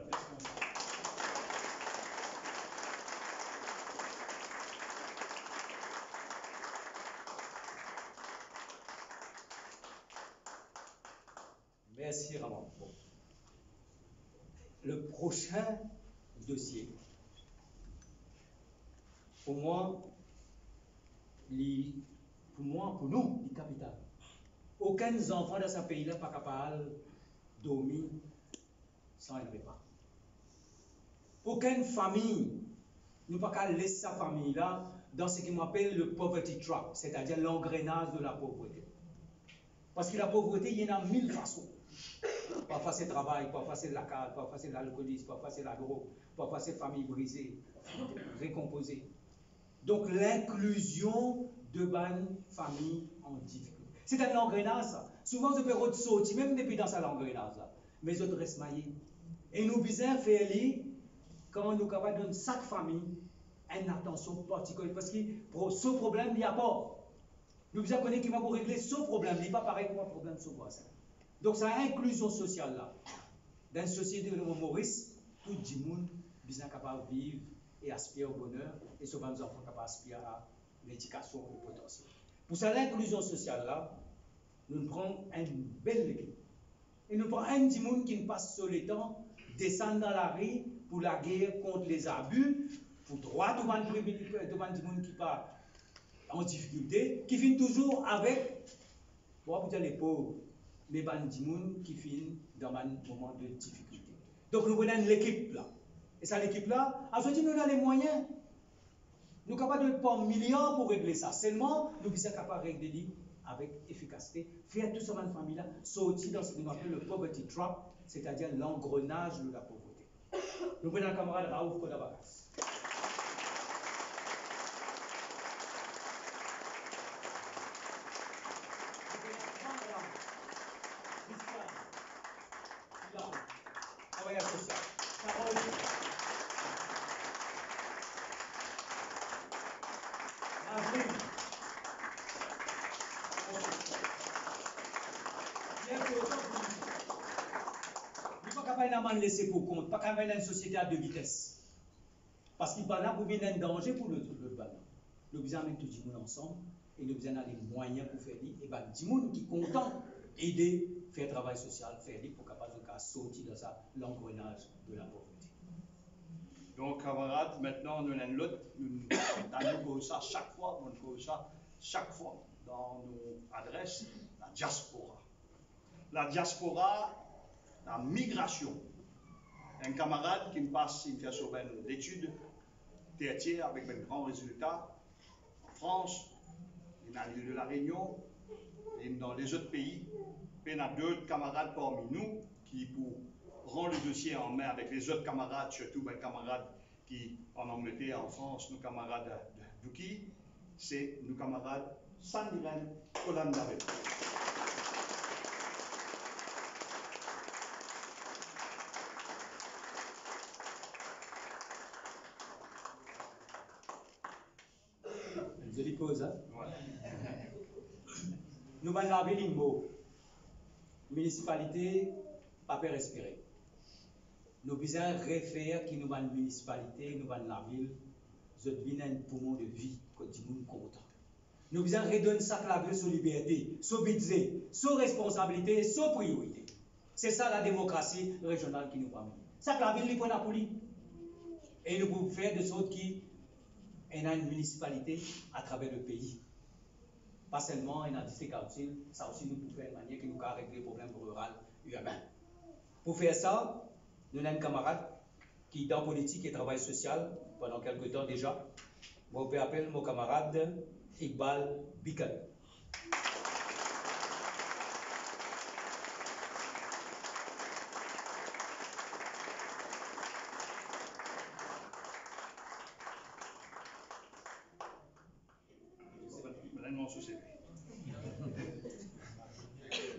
Merci Ramon. Bon. Le prochain dossier, pour nous, il est capital. Aucun enfant dans ce pays-là n'est pas capable de dormir sans un repas. Aucune famille n'est pas capable de laisser sa famille-là dans ce qu'on appelle le poverty trap, c'est-à-dire l'engrenage de la pauvreté. Parce que la pauvreté, il y en a 1000 façons. Parfois c'est le travail, parfois c'est la carte, parfois c'est l'alcoolisme, parfois c'est la drogue, parfois c'est famille brisée, récomposée. Donc l'inclusion de bonnes familles en difficulté. C'est un engrenage, ça. Souvent, je peux sortir, même depuis dans cet engrenage, mais je reste maillé. Et nous besoin faire quand nous sommes capables de donner chaque famille une attention particulière. Parce que pour ce problème, il n'y a pas. Nous besoin connaître qui va pour régler ce problème. Il n'est pas pareil pour un problème de ce voisin. Donc, c'est l'inclusion sociale là. Dans une société de Maurice, tout le monde est capable de vivre et aspirer au bonheur, et souvent les enfants capables d'aspirer à l'éducation au potentiel. Pour ça, l'inclusion sociale là, nous prenons une belle équipe. Et nous prenons un petit monde qui nous passe sur le temps, descendre dans la rue pour la guerre contre les abus, pour droit devant le monde qui part en difficulté, qui finit toujours avec, bon, vous dire les pauvres, mais bandits qui finissent dans un moment de difficulté. Donc nous prenons l'équipe là. Et ça, l'équipe là, à ce nous avons les moyens. Nous sommes capables de prendre milliards pour régler ça. Seulement, nous sommes capables de régler avec efficacité, faire tout ça dans la famille là, sortir dans ce qu'on appelle le poverty trap, c'est-à-dire l'engrenage de la pauvreté. Nous prenons un camarade Raouf Kodabakas. Laisser pour compte, pas qu'à une société à deux vitesses. Parce qu'il va là pour venir un danger pour l'autre ballon. Nous besoin mettre tout le monde ensemble et nous besoin des moyens pour faire et ben du monde qui est content aider, faire travail social, faire pour capable de sortir de ça l'engrenage de la pauvreté. Donc camarades, maintenant nous avons l'autre, nous ça chaque fois, dans nos adresses, la diaspora. La diaspora, la migration. Un camarade qui me passe une fait sur une étude tertiaire avec un grand résultat en France, il a lieu de la Réunion, et dans les autres pays, il y a deux camarades parmi nous qui, pour prendre le dossier en main avec les autres camarades, surtout les camarades qui en Angleterre, en France, nos camarades d'Uki, c'est nos camarades Sandiren Kolandave. Je dis pause, hein? Voilà. Nous allons laver les mots. Municipalité, pas peut respirer. Nous besoin refaire qui nous allons municipalité, nous allons la ville, je deviens un poumon de vie, que du monde content. Nous besoin redonner ça la ville sur liberté, sur budget, sur responsabilité, sur priorité. C'est ça la démocratie régionale qui nous permet. Ça la ville, pour la police. Et nous pouvons faire de sorte qui on a une municipalité à travers le pays. Pas seulement dans le district council, ça aussi nous pouvons faire une manière qui nous a régler les problèmes ruraux urbains. Pour faire ça, nous avons un camarade qui est dans la politique et travail social pendant quelques temps déjà. Moi, je appelle mon camarade Iqbal Bikal.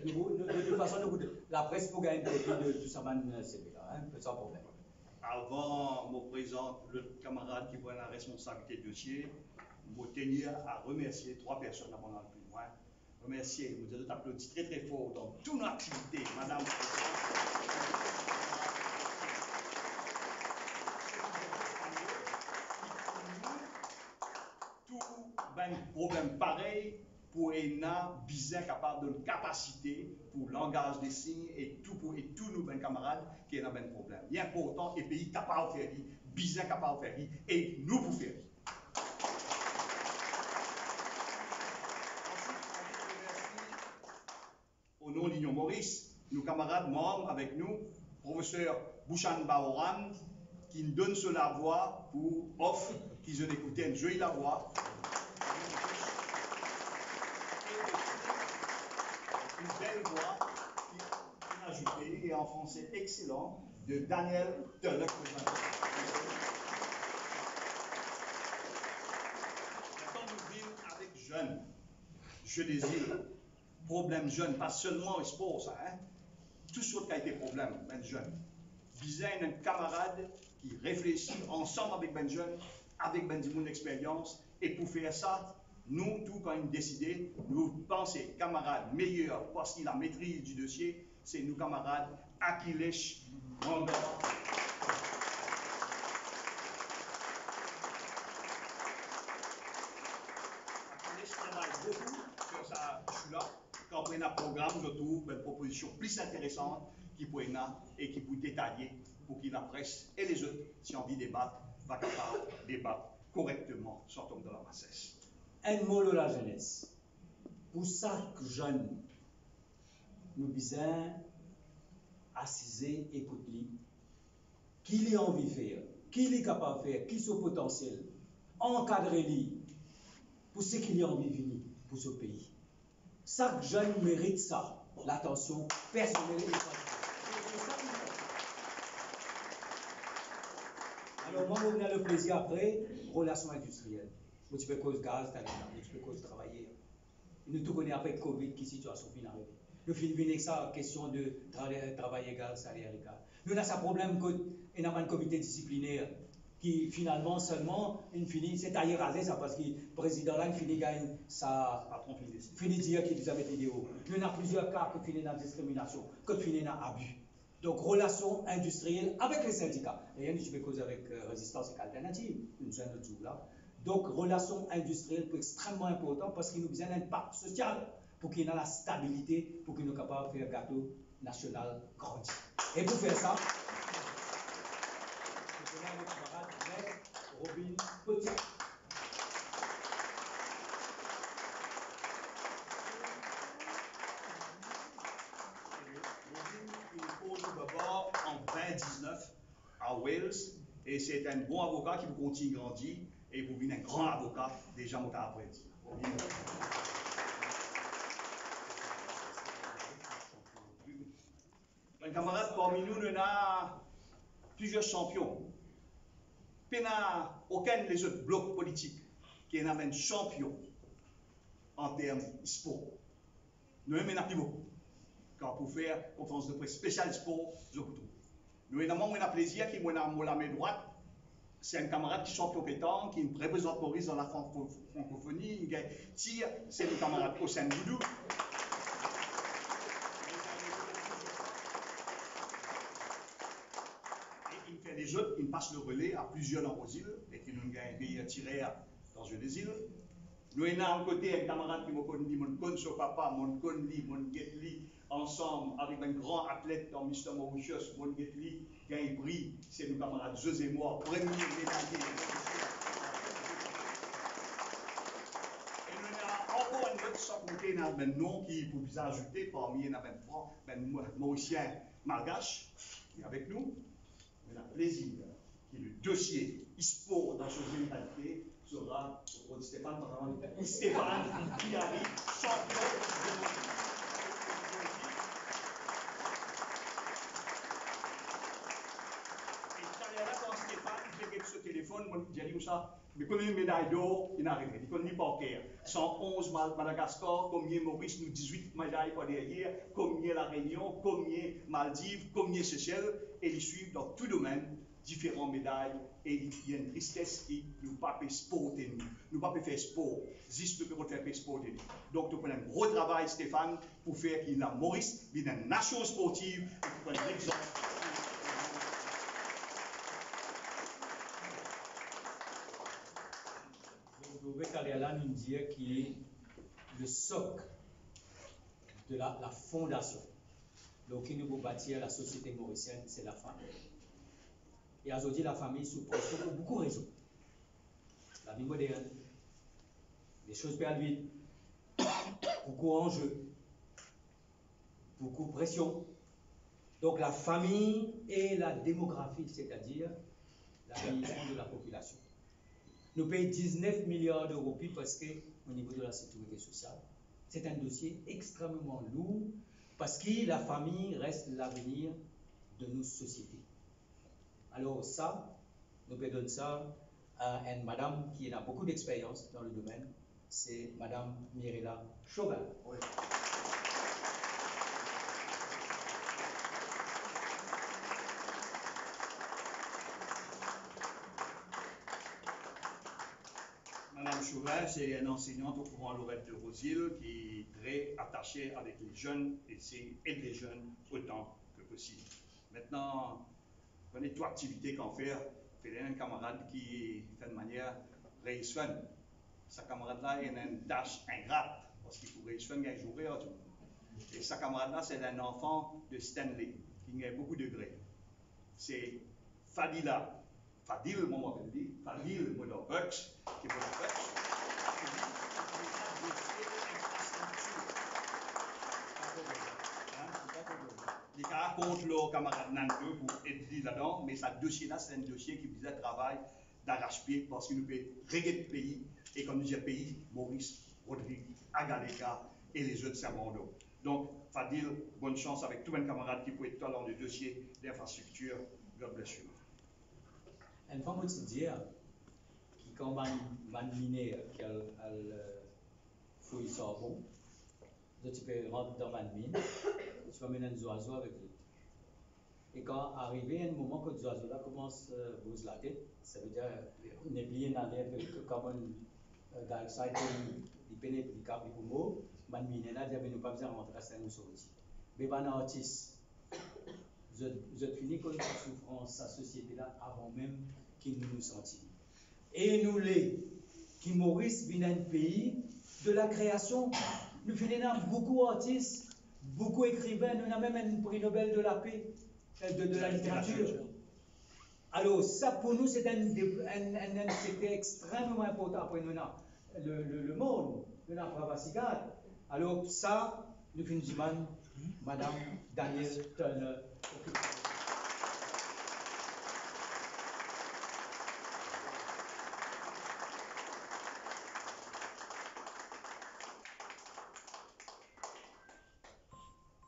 De toute façon, la presse peut gagner une copie de tout ça, sans problème. Avant, je présente le camarade qui prend la responsabilité du dossier. Je tenir à remercier trois personnes avant d'aller plus loin. Remercier, vous allez applaudir très très fort dans toute notre activité, Madame. Tout ben problème pareil pour ENA, bien capable de capacité pour langage des signes et tous nos ben camarades qui ont un ben problème. Il est important et pays capable de faire, bien capable de faire et nous pour faire. Au nom de l'Union Maurice, nos camarades membres avec nous, professeur Bouchan Baoran, qui nous donne sur la voix pour offre qu'ils ont écouté une jolie la voix. Une belle voix qui est ajoutée et en français excellent de Daniel Telec. Maintenant, nous vivons avec jeunes. Je désire. Problème jeune, pas seulement le sport, ça, hein? Tout ce qui a été problème, ben jeune. Bizarre, un camarade qui réfléchit ensemble avec ben jeune, avec ben du monde d'expérience, et pour faire ça, nous, tout quand nous décidons, nous pensons, camarades meilleurs parce qu'il a maîtrise du dossier, c'est nous camarades Achilles Rondor. Achilles travaille beaucoup sur sa chula. Quand on a un programme, je trouve une proposition plus intéressante qui peut et qui peut détailler pour que la presse et les autres, si on envie de débattre, va capable de débattre correctement sans tomber dans la massesse. Un mot de la jeunesse. Pour chaque jeune, nous besoin assiser, écouter, qui il a envie de faire, qui il est capable de faire, qui son potentiel, encadrer-lui pour ce qu'il a envie de venir pour ce pays. Chaque jeune mérite ça, l'attention personnelle et particulière. Alors, moi, on a le plaisir après, relations industrielles. Moi, tu peux cause gaz, tu peux cause travailler. Nous tout connaissons après Covid, qui situation finale. Nous finissons avec ça, question de travail égal, salaire égal. Nous avons ce problème qu'on a un comité disciplinaire qui finalement seulement finit, c'est à y raser ça parce que le président là finit gagne sa patron finit dire qu'il nous a mis des vidéos. Nous avons plusieurs cas qui finissent dans la discrimination, qui finissent dans l'abus. Donc relations industrielles avec les syndicats. Rien je peux causer avec résistance et alternative, une jeune jour là. Donc relations industrielles sont extrêmement importantes parce qu'il nous besoin d'un impact social pour qu'il y ait la stabilité, pour qu'il nous soit capable de faire un gâteau national grandir. Et pour faire ça, je connais mon camarade Robin Petit. Il pose d'abord en 2019 à Wales et c'est un bon avocat qui vous continue à grandir et vous venez un grand avocat déjà monté après. Un camarade parmi nous, nous a plusieurs champions. Il n'y a aucun des autres blocs politiques qui est un champion en termes de sport. Nous n'avons plus beaucoup. Quand pour faire conférence de presse spéciale sport, je vous trouve. Nous avons un plaisir qui est la main droite. C'est un camarade qui est champion pétant, qui représente Maurice dans la francophonie. Tire, c'est le camarade Hossein Boudou. Il fait les autres, il passe le relais à plusieurs dans vos îles, et qui nous gagne tiré dans une des îles. Nous avons un côté un camarade qui m'a connu, mon connu son papa, mon connu, mon Getli, ensemble avec un grand athlète dans Mr. Mauritius, mon Getli, qui a un prix, c'est nos camarades José et moi, premier médaillé. Et nous avons encore un autre sans compter un nom qui peut vous ajouter parmi les 23, Mauricien Malgache, qui est avec nous. On a plaisir que le dossier e-sport dans cette généralité sera au Stéphane qui arrive champion de monde. Et quand Stéphane fait ce téléphone, moi je dis ça, mais combien de médailles d'or il arrive? Il connaît pas clair. 111 Madagascar, combien Maurice, nous 18 médailles par derrière, combien la Réunion, combien Maldives, combien Seychelles, et ils suivent dans tout domaine différentes médailles, et il y a une tristesse qui nous ne pas sport de nous. Nous ne pas faire sport, juste nous ne faire sport de nous. Donc, nous prenons un gros travail, Stéphane, pour faire qu'il y a Maurice, il y a une nation sportive, pour prendre l'exemple. Là nous dit que le socle de la fondation, donc qui nous peut bâtir la société mauricienne, c'est la famille. Et aujourd'hui, la famille sous pression pour beaucoup de raisons. La vie moderne, les choses perdent vite, beaucoup d'enjeux, beaucoup de pression. Donc la famille et la démographie, c'est-à-dire la vieillissement de la population. Nous payons 19 milliards d'euros parce qu'au niveau de la sécurité sociale, c'est un dossier extrêmement lourd parce que la famille reste l'avenir de nos sociétés. Alors ça, nous pouvons donner ça à une madame qui a beaucoup d'expérience dans le domaine, c'est madame Mirella Chauvin. Oui. Madame Chauvin, c'est une enseignante au couvent Lorette de Rosil qui est très attachée avec les jeunes et aide les jeunes autant que possible. Maintenant, on a toute activité qu'on fait. Il y a un camarade qui fait de manière réussite. Sa camarade-là, il a une tâche ingrate parce qu'il faut réussir un jour et autre. Et sa camarade-là, c'est un enfant de Stanley qui a beaucoup de degrés. C'est Fadila. Fadil, moi, on m'appelle dit, Fadil, moi, dans Bucks, qui est pour le Bucks. Il raconte le camarade Nantes pour aider là-dedans, mais ce dossier-là, c'est un dossier qui faisait travail d'arrache-pied parce qu'il nous peut régler le pays, et comme nous disons pays, Maurice, Rodrigue, Agaleka et les autres Saint-Mando. Donc, Fadil, bonne chance avec tous mes camarades qui peuvent être dans le dossier d'infrastructure. God bless you. Une femme aussi dire qui quand man miner qu'elle fouille ça bon, tu peux rentrer dans ma mine, tu vas mener un oiseau avec lui. Et quand arrivé un moment que les oiseaux là commencent à bouger la tête, ça veut dire n'est plus un aller comme un dioxide qui pénètre du cap du poumon, man miner là, il n'y a pas besoin de rentrer à Saint-Louis. Mais ben artiste. Vous êtes fini avec la souffrance, sa société-là, avant même qu'il nous sentisse. Et nous, qui Maurice vient d'un pays de la création, nous finissons beaucoup d'artistes, beaucoup d'écrivains, nous avons même un prix Nobel de la paix, de la littérature. Alors, ça pour nous, c'était extrêmement important. Après, nous avons le monde, nous avons Pravasigat. Alors, ça, nous finissons, Madame Danielle Turner.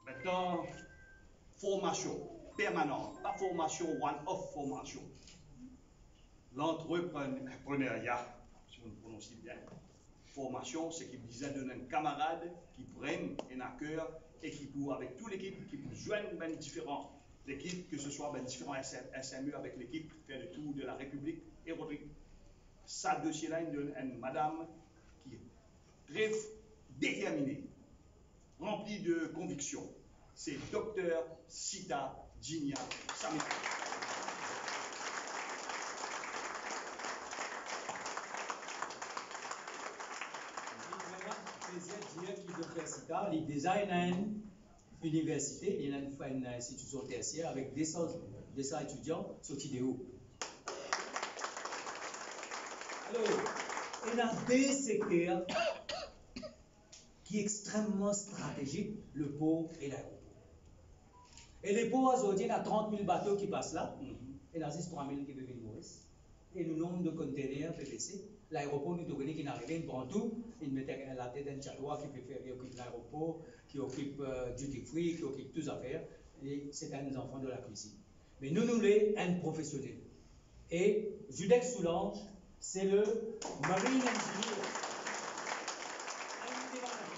Maintenant, formation permanente, pas formation one-off formation. L'entrepreneuriat, si on le prononce bien. Formation, c'est qu'il disait d'un camarade qui prennent un à cœur et qui pour, avec toute l'équipe, qui pour joindre différentes équipes, que ce soit différents SME avec l'équipe, faire le tour de la République et Rodrigue. Ça, dossier-là, une madame qui est très déterminée, remplie de conviction. C'est Dr Sita Jinia Samita. Sita, il design une université, il a une institution tertiaire avec 200 étudiants sortis de haut. Alors, il y a deux secteurs qui sont extrêmement stratégiques, le port et l'aéroport. Et les ports, aujourd'hui, il y a 30 000 bateaux qui passent là, et il y a 3 000 qui peuvent venir Maurice. Et le nombre de containers PVC, l'aéroport nous donne qui n'arrive, il prend tout, il met la tête d'un tchadouas qui occupe l'aéroport, qui occupe duty free, qui occupe toutes les affaires, et c'est un des enfants de la cuisine. Mais nous, nous les un professionnel. Et Judex Soulange, c'est le marine engineer. Un des marine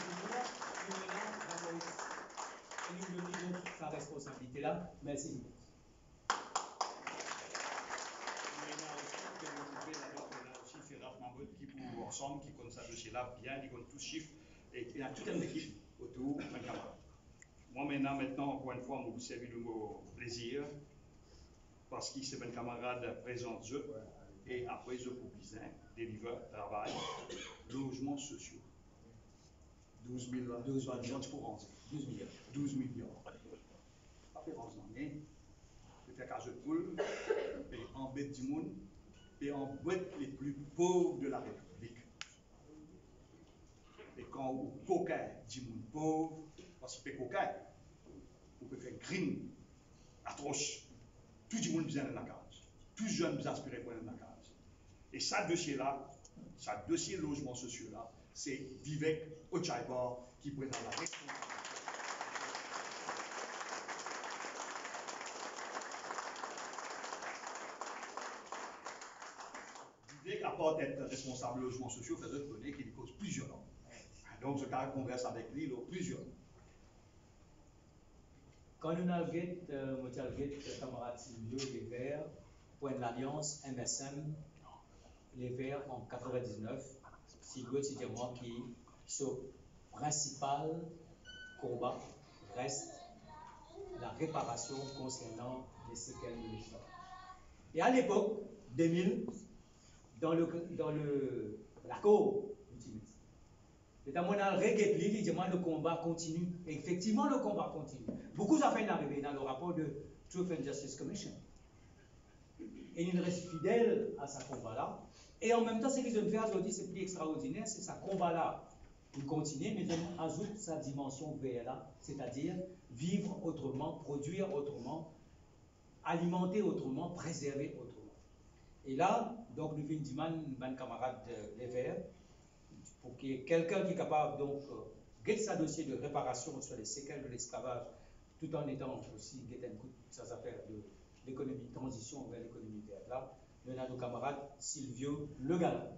engineer, et nous donnons donc sa responsabilité là. Merci. Qui pour ensemble, qui connaissent ça dossier-là bien, qui connaissent tous les chiffres, et il y a toute une équipe autour d'un camarade. Moi maintenant, encore une fois, je vous servis le mot plaisir, parce que c'est un camarade présent, et après, je vous disais, délivre, travail, logements sociaux. 12 000, 12 millions. 12 millions. Pas fait 11 années, je fais cage de poule, et en bête du monde, et en boîte les plus pauvres de la République. Et quand vous coquin dit monde pauvre, parce que coquin, vous pouvez faire crime atroce. Tout le monde besoin de la case. Tout jeune besoin aspirer pour la case. Et ça dossier-là, ça dossier logement sociaux-là, c'est Vivek Ochaibar qui prend la responsabilité. Vivek, à part être responsable logement sociaux, il faut connaître qu'il cause plusieurs noms. Donc, je converse avec lui, plusieurs. Quand nous avons le camarade Silvio, les Verts, point de l'Alliance, MSM, les Verts en 99, Silvio, c'est moi qui, son principal combat reste la réparation concernant les séquelles de l'histoire. Et à l'époque, 2000, dans l'accord ultimate, notamment dans le combat continue. Et effectivement, le combat continue. Beaucoup d'affaires sont arrivées dans le rapport de Truth and Justice Commission. Et il reste fidèle à ce combat-là. Et en même temps, ce qu'ils ont fait aujourd'hui, c'est plus extraordinaire, c'est ce combat-là. Il continue, mais il ajoute sa dimension VR-là, c'est-à-dire vivre autrement, produire autrement, alimenter autrement, préserver autrement. Et là, donc, nous venons d'un camarade des Verts, pour qu'il y ait quelqu'un qui est capable, donc, de sa dossier de réparation sur les séquelles de l'esclavage, tout en étant aussi, un coup de sa affaire de l'économie de transition vers l'économie verte. Là, nous avons nos camarades Silvio Le Galant.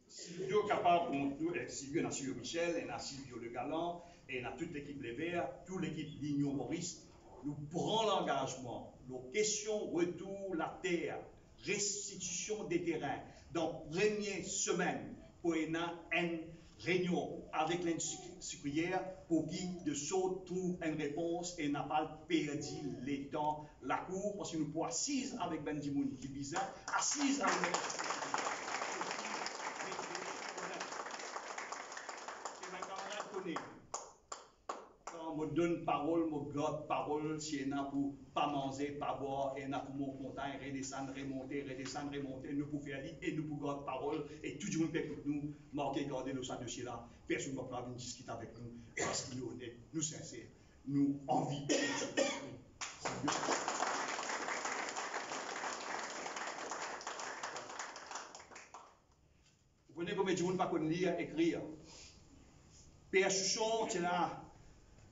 Silvio capable pour nous, Silvio, il y a Silvio Michel, il y a Silvio Le Galant, et il y a toute l'équipe Les Verts, toute l'équipe Lignon Maurice. Nous prenons l'engagement, nos questions retour la terre, restitution des terrains, dans la première semaine, pour une réunion avec l'industrie sucrière pour qu'il de saut trouve une réponse et n'a pas perdu le temps, la cour, parce que nous pouvons assise avec Ben Dimouni qui bizarre, assise avec quand je donne parole, je garde parole, si il y a pour pas manger, pas boire, et il y a pour mon content, redescendre, remonter, nous pouvons faire et nous pouvons garder parole, et tout le monde peut pour nous marquer, garder le sang de chez là, personne ne va pas venir discuter avec nous, parce qu'il est honnête, nous sincères, nous envie. connaissez combien de gens pas connaissent lire, écrire. Père Chouchon, tu as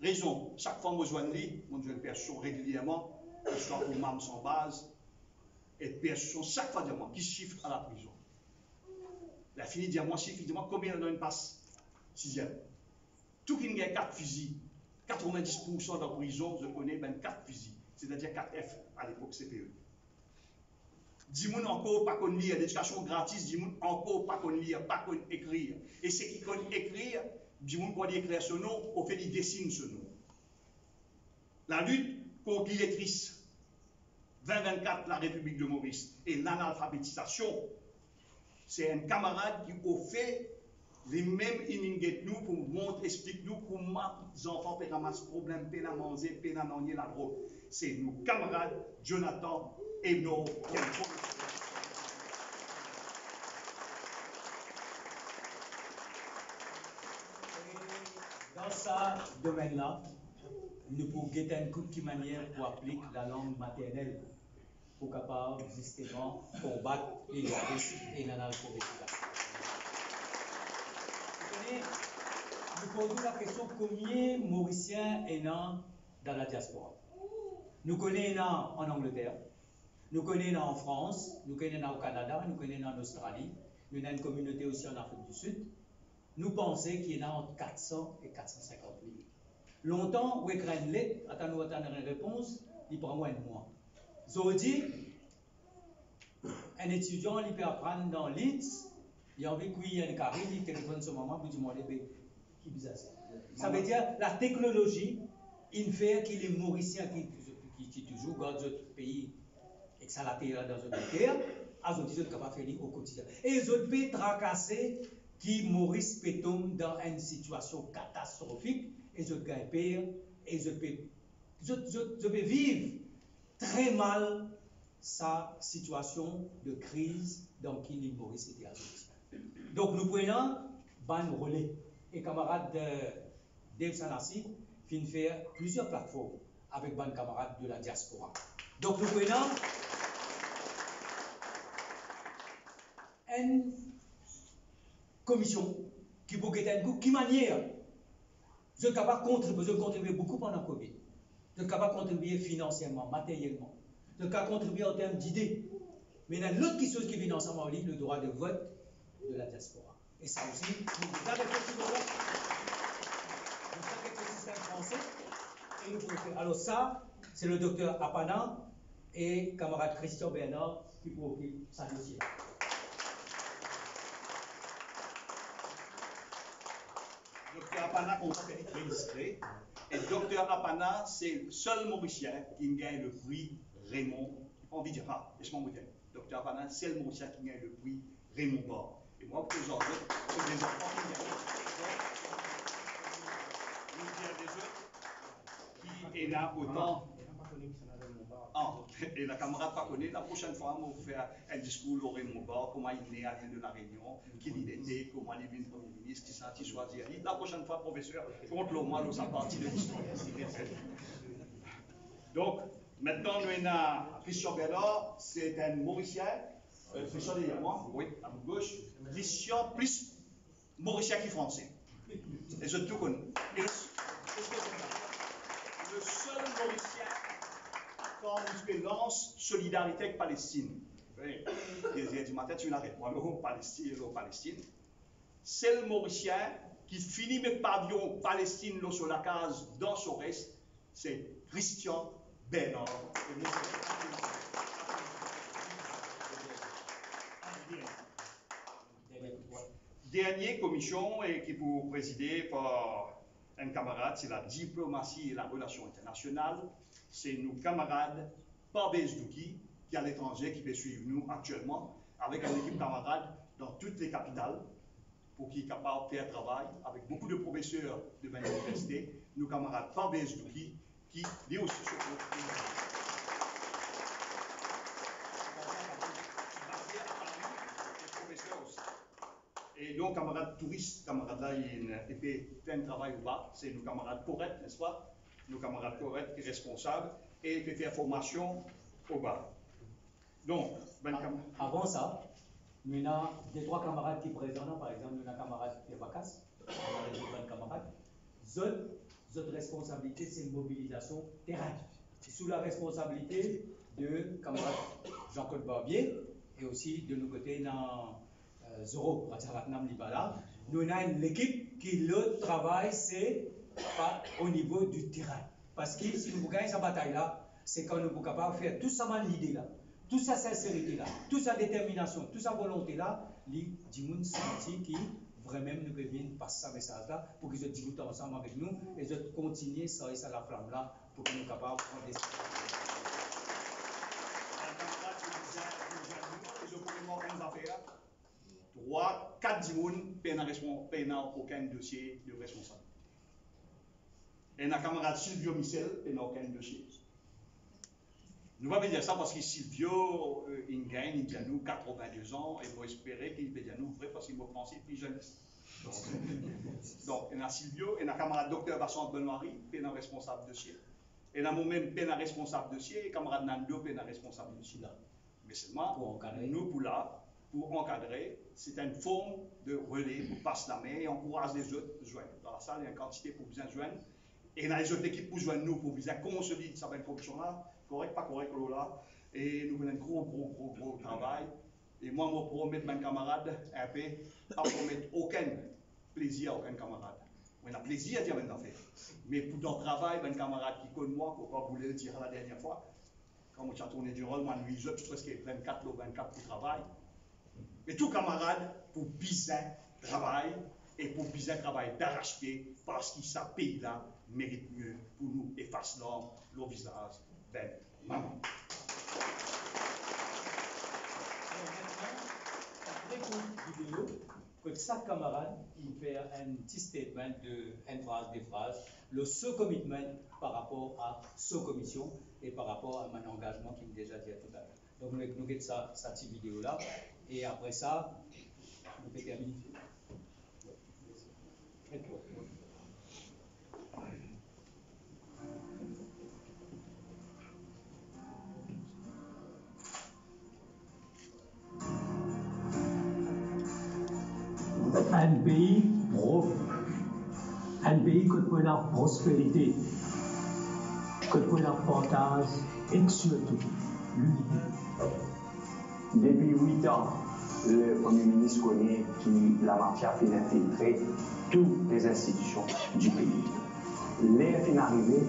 raison. Chaque fois que je joue lit, je joue Père Chouchon régulièrement, que ce soit pour MAM sans base. Et Père Chouchon, chaque fois, dis-moi, qui chiffre à la prison. La fini, dis-moi, chiffre, dis-moi, combien il a une passe 6e. Tout qui a 4 fusils, 90% de la prison, je connais, ben 4 fusils, c'est-à-dire 4 F à l'époque CPE. Dis-moi encore pas qu'on lire, l'éducation gratis, dis-moi encore pas qu'on lire, pas qu'on écrire. Et ceux qui connaissent écrire, dis-moi pour écrire ce nom, on fait des dessins ce nom. La lutte contre l'illettrisme, 2024, la République de Maurice, et l'analphabétisation, c'est un camarade qui a fait les mêmes iningets nous pour montrer, explique nous comment les enfants peuvent ramasser problème, peuvent à manger, peuvent à manier la drogue. C'est nos camarades Jonathan et nos dans ce domaine-là, nous pouvons guetter une coupe de manière pour appliquer la langue maternelle pour capable justement combattre l'illettrisme et l'analphabétisation. Nous posons la question combien de Mauriciens est dans la diaspora. Nous connaissons en Angleterre, nous connaissons en France, nous connaissons au Canada, nous connaissons en Australie, nous avons une communauté aussi en Afrique du Sud. Nous pensons qu'il y en a entre 400 et 450 000. Longtemps, on écrit une lettre, attendons une réponse, il prend moins de mois. Aujourd'hui, un étudiant, il peut apprendre dans Leeds, il a envie qu'il y ait un carré, il téléphone son maman pour lui demander qui bizarre ça. Ça veut dire la technologie, il fait qu'il est mauricien qui toujours dans d'autres pays et que ça l'a terre dans d'autres terres, à autres ils sont capables de faire au quotidien. Et les autres pays tracassés qui Maurice peut tomber dans une situation catastrophique, et les autres gagnent pire, et les autres vivre très mal sa situation de crise dans qui l'île Maurice était associée. Donc nous prenons ban relais et camarades de Dave Sanassi viennent faire plusieurs plateformes avec ban camarades de la diaspora. Donc nous prenons une commission qui peut être une qui manière vous êtes capable de contribuer beaucoup pendant le Covid. Vous êtes capable de contribuer financièrement, matériellement. Vous êtes capable de contribuer en termes d'idées. Mais il y a l'autre chose qui vient ensemble avec le droit de vote de la diaspora. Et ça aussi, nous avons le système français et nous pouvons faire. Alors ça, c'est le docteur Apana et camarade Christian Bernard qui pourront occuper ça dossier. Docteur Apana, on s'appelle très discret. Et Docteur Apana, c'est le seul Mauricien qui gagne le prix Raymond. J'ai pas envie de dire ça, laisse-moi vous dire. Docteur Apana, c'est le Mauricien qui gagne le prix Raymond Bord. Et moi, pour les autres, c'est des enfants qui gagnent. Donc, il y a des autres qui est là autant. Ah, et la camarade pas connaît, la prochaine fois, on va faire un discours au Raymond Bord, comment il est à l'île de la Réunion, qui il était, comment il est venu Premier ministre, qui s'est choisi. La prochaine fois, professeur, contre-le moi, nous avons parti de l'histoire. Donc, maintenant, nous avons Christian Bernard, c'est un Mauricien, Christian derrière moi, oui, à ma gauche, Christian plus Mauricien qui français. Et je tout connais. Et le seul Mauricien quand nous lance solidarité avec Palestine. Désir du matin, tu l'arrêtes. Moi, Palestine. C'est le Mauricien qui finit mes pavillons Palestine sur la case dans son reste, c'est Christian Bernard. Dernière commission et qui pour présider par un camarade, c'est la diplomatie et la relation internationale. C'est nos camarades Pabez Douki, qui est à l'étranger, qui peut suivre nous actuellement, avec une équipe camarade dans toutes les capitales, pour qui est capable de faire un travail, avec beaucoup de professeurs de l'université, nos camarades Pabez Douki, qui est aussi sur le et donc, camarades touristes, camarades là, il fait un travail ou pas, c'est nos camarades corrects, n'est-ce pas? Nos camarades corrects qui sont responsables et il fait faire formation au bas. Donc, avant ça, Nous avons des 3 camarades qui sont présents là, par exemple, nous avons un camarade qui est vacances, on a des autres camarades. Notre responsabilité, c'est une mobilisation terrain. C'est sous la responsabilité de camarade Jean-Claude Barbier et aussi de nos côtés dans Zoro, nous avons une équipe qui, le travail, c'est au niveau du terrain. Parce que si nous gagnons cette bataille-là, c'est quand nous sommes capables de faire tout ça, l'idée-là, toute sa sincérité-là, toute sa détermination, toute sa volonté-là, les gens sentent qui vraiment nous reviennent passer ce message-là pour qu'ils discutent ensemble avec nous et qu'ils continuent ça et ça la flamme-là pour que nous soyons capables de prendre des décisions. Trois, 4 dimoun, n'ont aucun dossier de responsable. Et notre camarade Silvio Michel n'a aucun dossier. Nous ne pouvons pas dire ça parce que Silvio, il gagne, il a nous 82 ans, et il faut espérer qu'il va dire nous vrai parce qu'il va penser plus jeune. Donc, il y a Silvio, et notre camarade docteur Vincent Benoît-Marie, il est responsable dossier. Et dans moi-même, il est responsable dossier, et camarade Nando, il est responsable dossier. Mais seulement, nous, pour encadrer, c'est une forme de relais pour passer la main et encourager les autres à joindre. Dans la salle, il y a une quantité pour bien joindre. Et dans les autres équipes pour joindre nous, pour bien consolider cette fonction-là, correct, pas correct, là. Et nous avons un gros travail. Et moi, je promets mes camarades, un peu, pas promettre aucun plaisir à aucun camarade. On a plaisir à dire maintenant faire. Mais pour notre travail, mes camarades qui connaissent moi, pour pas vous le dire la dernière fois, quand je suis tourné du rôle, moi, je suis presque 24 ou 24 pour travail. Mais tout camarade, pour bien travail et pour bien travail d'arrache-pied, parce que ce pays-là mérite mieux pour nous effacer leur visage. Ben, maman. Après une vidéo, que chaque camarade il fait un petit statement de une phrase, des phrases, le commitment par rapport à sa commission et par rapport à mon engagement qui m'a déjà dit tout à l'heure. Donc nous avons cette petite vidéo-là et après ça, nous pouvons terminer. Un pays pauvre, un pays que pour la prospérité, que pour la partage et surtout l'unité. Depuis 8 ans, le Premier ministre connaît que la mafia fait infiltrer toutes les institutions du pays. L'heure est arrivée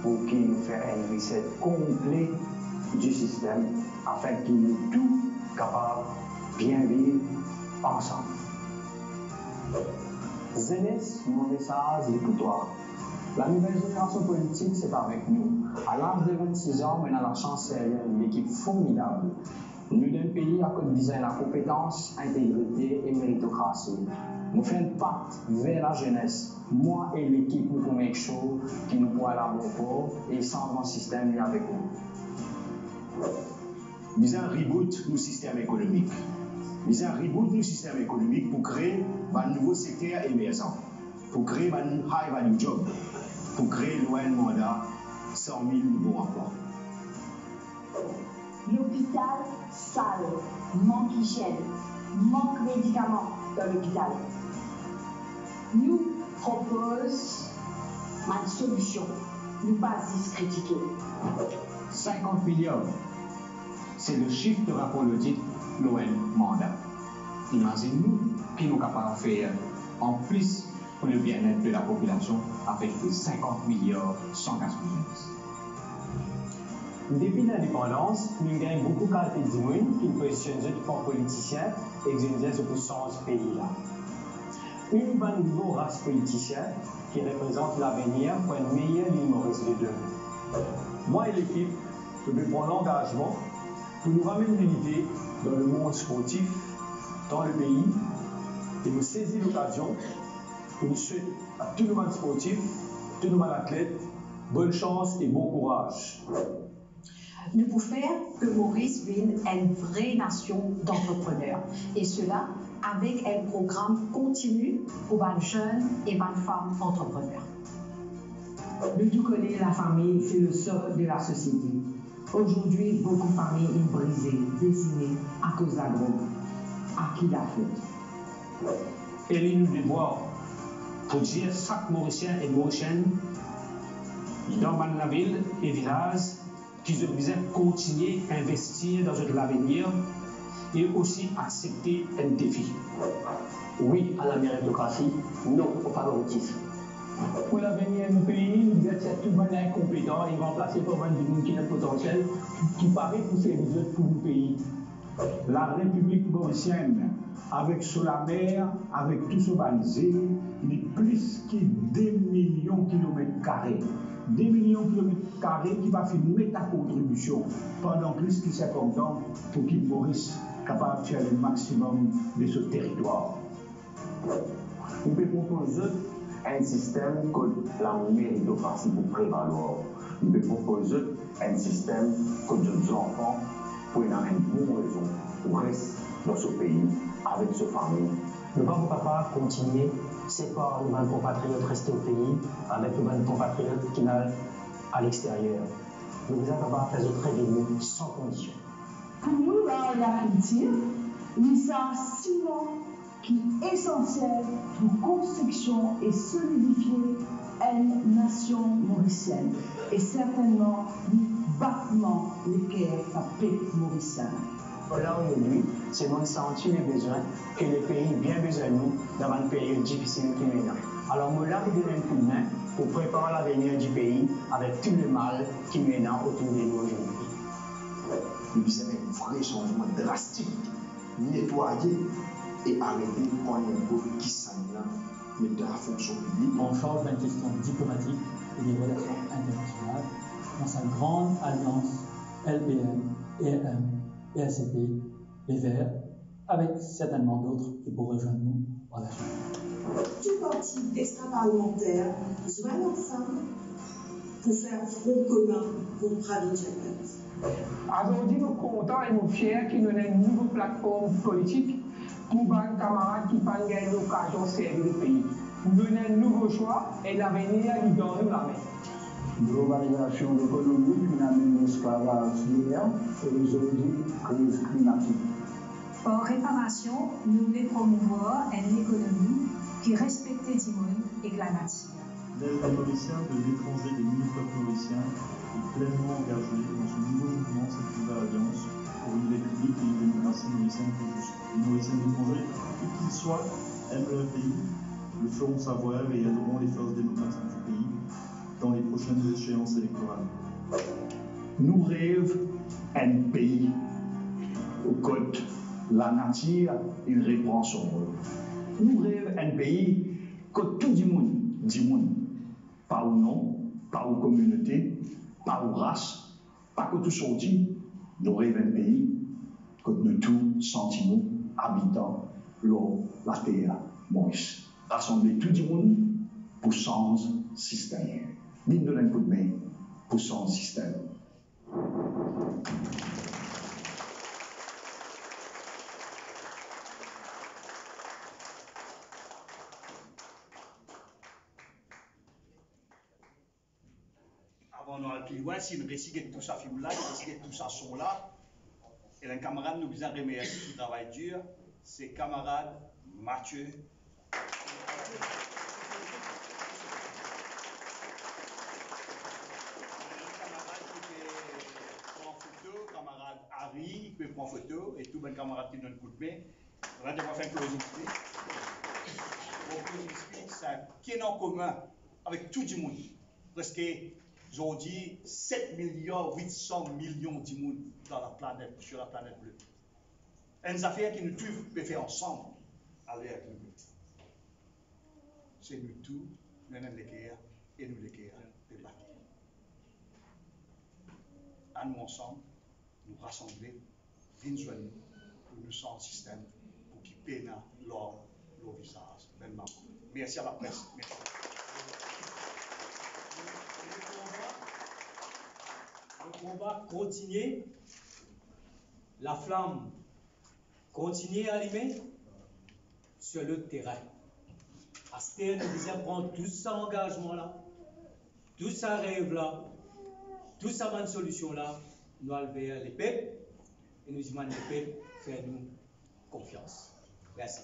pour qu'il nous fasse une recette complète du système afin qu'il nous tous capables de bien vivre ensemble. Jeunesse, mon message est pour toi. La nouvelle génération politique, c'est avec nous. À l'âge de 26 ans, on a la chance d'avoir une équipe formidable. Nous, d'un pays à côté de la compétence, intégrité et méritocratie. Nous faisons un pacte vers la jeunesse. Moi et l'équipe, nous pouvons quelque chose qui nous pourra la bon port et sans un système avec nous. Nous avons un reboot du système économique. Nous avons un reboot du système économique pour créer un nouveau secteur émergent, pour créer un high value job, pour créer un mandat 100 000 nouveaux emplois. L'hôpital sale, manque d'hygiène, manque de médicaments dans l'hôpital. Nous proposons une solution, nous pas critiquer. 50 milliards, c'est le chiffre de rapport audit l'ON mandat. Imaginez-nous qui nous capables de faire en plus pour le bien-être de la population avec les 50 milliards sans gaspillage. Depuis l'indépendance, nous gagnons beaucoup de qualité de monde qui nous positionnent comme politiciens et qui nous disent pour changer ce pays-là. Une bonne nouveau race politicien qui représente l'avenir pour une meilleure ligne Maurice de demain. Moi et l'équipe, nous devons prendre l'engagement pour nous ramener l'unité dans le monde sportif, dans le pays, et nous saisir l'occasion pour nous souhaiter à tout le monde sportif, tout le monde athlète, bonne chance et bon courage. Nous pouvons faire que Maurice devienne une vraie nation d'entrepreneurs. Et cela avec un programme continu pour les jeunes et les femmes entrepreneurs. Le tout connaît la famille, c'est le socle de la société. Aujourd'hui, beaucoup de familles sont brisées, décimées à cause de la drogue. à qui la faute. Et nous devoir pour dire chaque Mauricien et Mauricienne dans la ville et village qui se disent continuer à investir dans l'avenir et aussi accepter un défi. Oui à la méritocratie, non au favoritisme. Pour l'avenir du pays, nous devons être tout le monde incompétent et remplacer par un monde qui a un potentiel qui paraît pour servir pour le pays. La République mauricienne, avec sur la mer, avec tout ce banzé, il est plus que 2 millions de kilomètres carrés. 2 millions de kilomètres carrés qui va mettre ta contribution pendant plus de 50 ans pour qu'il Maurice capable de faire le maximum de ce territoire. Nous pouvons proposer un système que la méritocratie pour prévaloir. Nous pouvons proposer un système que nos enfants pour une bonne raison pour rester dans ce pays avec sa famille. Le papa continuer, c'est pas nos compatriotes rester au pays avec nos compatriotes qui n'allent à l'extérieur. Nous sommes capables de faire notre règlement sans condition. Pour nous, là, la culture, c'est un ciment qui est essentiel pour construction et solidifier une nation mauricienne. Et certainement, le battement lesquels ça pète mauricien. Là aujourd'hui, c'est mon senti les besoins que le pays a bien besoin de nous dans une période difficile qui est maintenant. Alors, moi, là, je donne un coup de main pour préparer l'avenir du pays avec tout le mal qui est maintenant autour de nous aujourd'hui. Nous avons un vrai changement drastique, nettoyer et arrêter de prendre un peu qui s'en mais de la fonction publique. On change d'une question diplomatique et des relations internationales dans sa grande alliance LBM, EM, ESCP, les Verts, avec certainement d'autres qui pourraient rejoindre nous par la suite. Tout parti extra-parlementaire se met ensemble pour faire front commun contre Pravi Jacques. Aujourd'hui, nous sommes contents et nous fiers qu'il y ait une nouvelle plateforme politique pour les camarades qui n'ont pas gagné l'occasion de servir le pays. Nous donnons un nouveau choix et l'avenir est dans nous la main. Globalisation économique, une amène l'esclavage hier et aujourd'hui, crise climatique. Pour réparation, nous voulons promouvoir une économie qui respecte le monde et la nature. L'aide des Mauriciens de l'étranger des mini-peuples mauriciens est pleinement engagée dans ce nouveau mouvement, cette nouvelle alliance pour une république et une démocratie mauricienne plus juste. Les Mauriciens de l'étranger, où qu'ils soient, aiment leur pays, le feront savoir et aideront les forces démocratiques du pays dans les prochaines échéances électorales. Nous rêvons un pays où la nature il reprend son rôle. Nous rêvons un pays que tout le monde, pas au nom, pas aux communautés, pas aux races, pas que tout sorti. Nous rêvons un pays que nous tous sentiments habitants la terre Maurice. Rassembler tout le monde pour changer le système. Nous donnons un coup de main pour changer le système. Avant d'aller plus loin, si nous récitons tout ça film là, tout ça son là, et un camarade nous a remercié qui travaille dur, c'est camarade Mathieu. Camarade Harry, qui peut prendre photo, et tout bon camarade qui donne un coup de main. On va devoir faire un closing speech. Le closing speech, c'est un en commun avec tout le monde. Presque, aujourd'hui, 7,8 millions de monde dans la planète, sur la planète bleue. Une affaire que nous tous pouvons faire ensemble, aller avec nous. C'est nous tous, nous sommes les guerres, et nous les guerres, les bâtir. À nous ensemble, nous rassembler, venir joindre pour nous changer le système, pour qu'il peine leur visage. Merci à la presse. Merci. On va continuer, la flamme continue à allumer sur le terrain. À ce terrain, nous devons prendre tout ça engagement là, tout ça rêve là, tout ça bonne solution là, nous allons vers les peuples et nous demandons les peuples faire nous confiance. Merci.